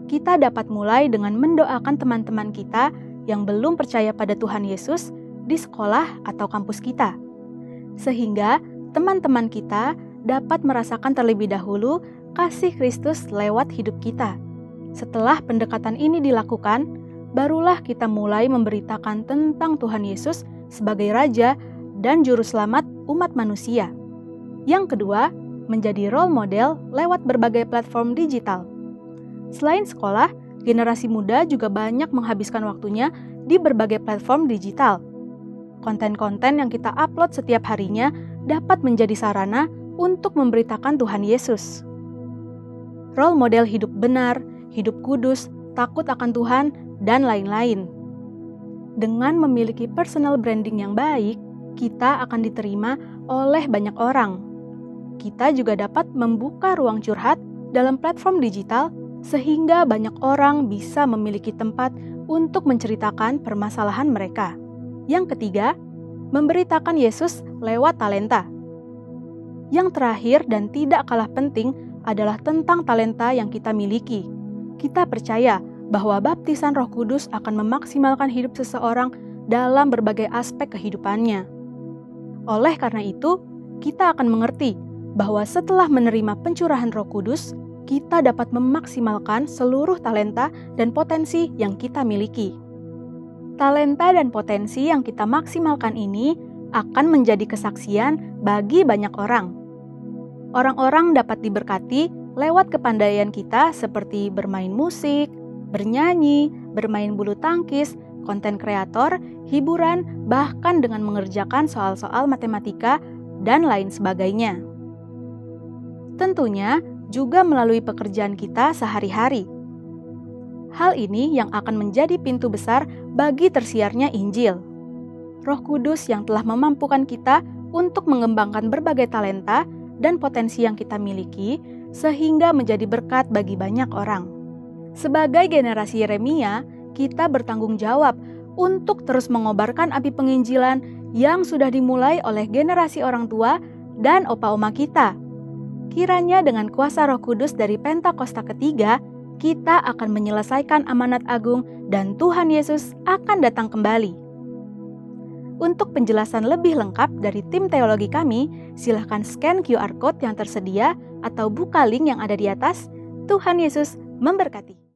Kita dapat mulai dengan mendoakan teman-teman kita yang belum percaya pada Tuhan Yesus di sekolah atau kampus kita, sehingga teman-teman kita dapat merasakan terlebih dahulu kasih Kristus lewat hidup kita. Setelah pendekatan ini dilakukan, barulah kita mulai memberitakan tentang Tuhan Yesus sebagai Raja dan Juru Selamat umat manusia. Yang kedua, menjadi role model lewat berbagai platform digital. Selain sekolah, generasi muda juga banyak menghabiskan waktunya di berbagai platform digital. Konten-konten yang kita upload setiap harinya dapat menjadi sarana untuk memberitakan Tuhan Yesus. Role model hidup benar, hidup kudus, takut akan Tuhan, dan lain-lain. Dengan memiliki personal branding yang baik, kita akan diterima oleh banyak orang. Kita juga dapat membuka ruang curhat dalam platform digital sehingga banyak orang bisa memiliki tempat untuk menceritakan permasalahan mereka. Yang ketiga, memberitakan Yesus lewat talenta. Yang terakhir dan tidak kalah penting adalah tentang talenta yang kita miliki. Kita percaya bahwa baptisan Roh Kudus akan memaksimalkan hidup seseorang dalam berbagai aspek kehidupannya. Oleh karena itu, kita akan mengerti bahwa setelah menerima pencurahan Roh Kudus, kita dapat memaksimalkan seluruh talenta dan potensi yang kita miliki. Talenta dan potensi yang kita maksimalkan ini akan menjadi kesaksian bagi banyak orang. Orang-orang dapat diberkati lewat kepandaian kita seperti bermain musik, bernyanyi, bermain bulu tangkis, konten kreator, hiburan, bahkan dengan mengerjakan soal-soal matematika, dan lain sebagainya. Tentunya juga melalui pekerjaan kita sehari-hari. Hal ini yang akan menjadi pintu besar bagi tersiarnya Injil. Roh Kudus yang telah memampukan kita untuk mengembangkan berbagai talenta dan potensi yang kita miliki, sehingga menjadi berkat bagi banyak orang. Sebagai generasi Yeremia, kita bertanggung jawab untuk terus mengobarkan api penginjilan yang sudah dimulai oleh generasi orang tua dan opa-oma kita. Kiranya dengan kuasa Roh Kudus dari Pentakosta ketiga, kita akan menyelesaikan amanat agung dan Tuhan Yesus akan datang kembali. Untuk penjelasan lebih lengkap dari tim teologi kami, silahkan scan QR Code yang tersedia atau buka link yang ada di atas. Tuhan Yesus memberkati.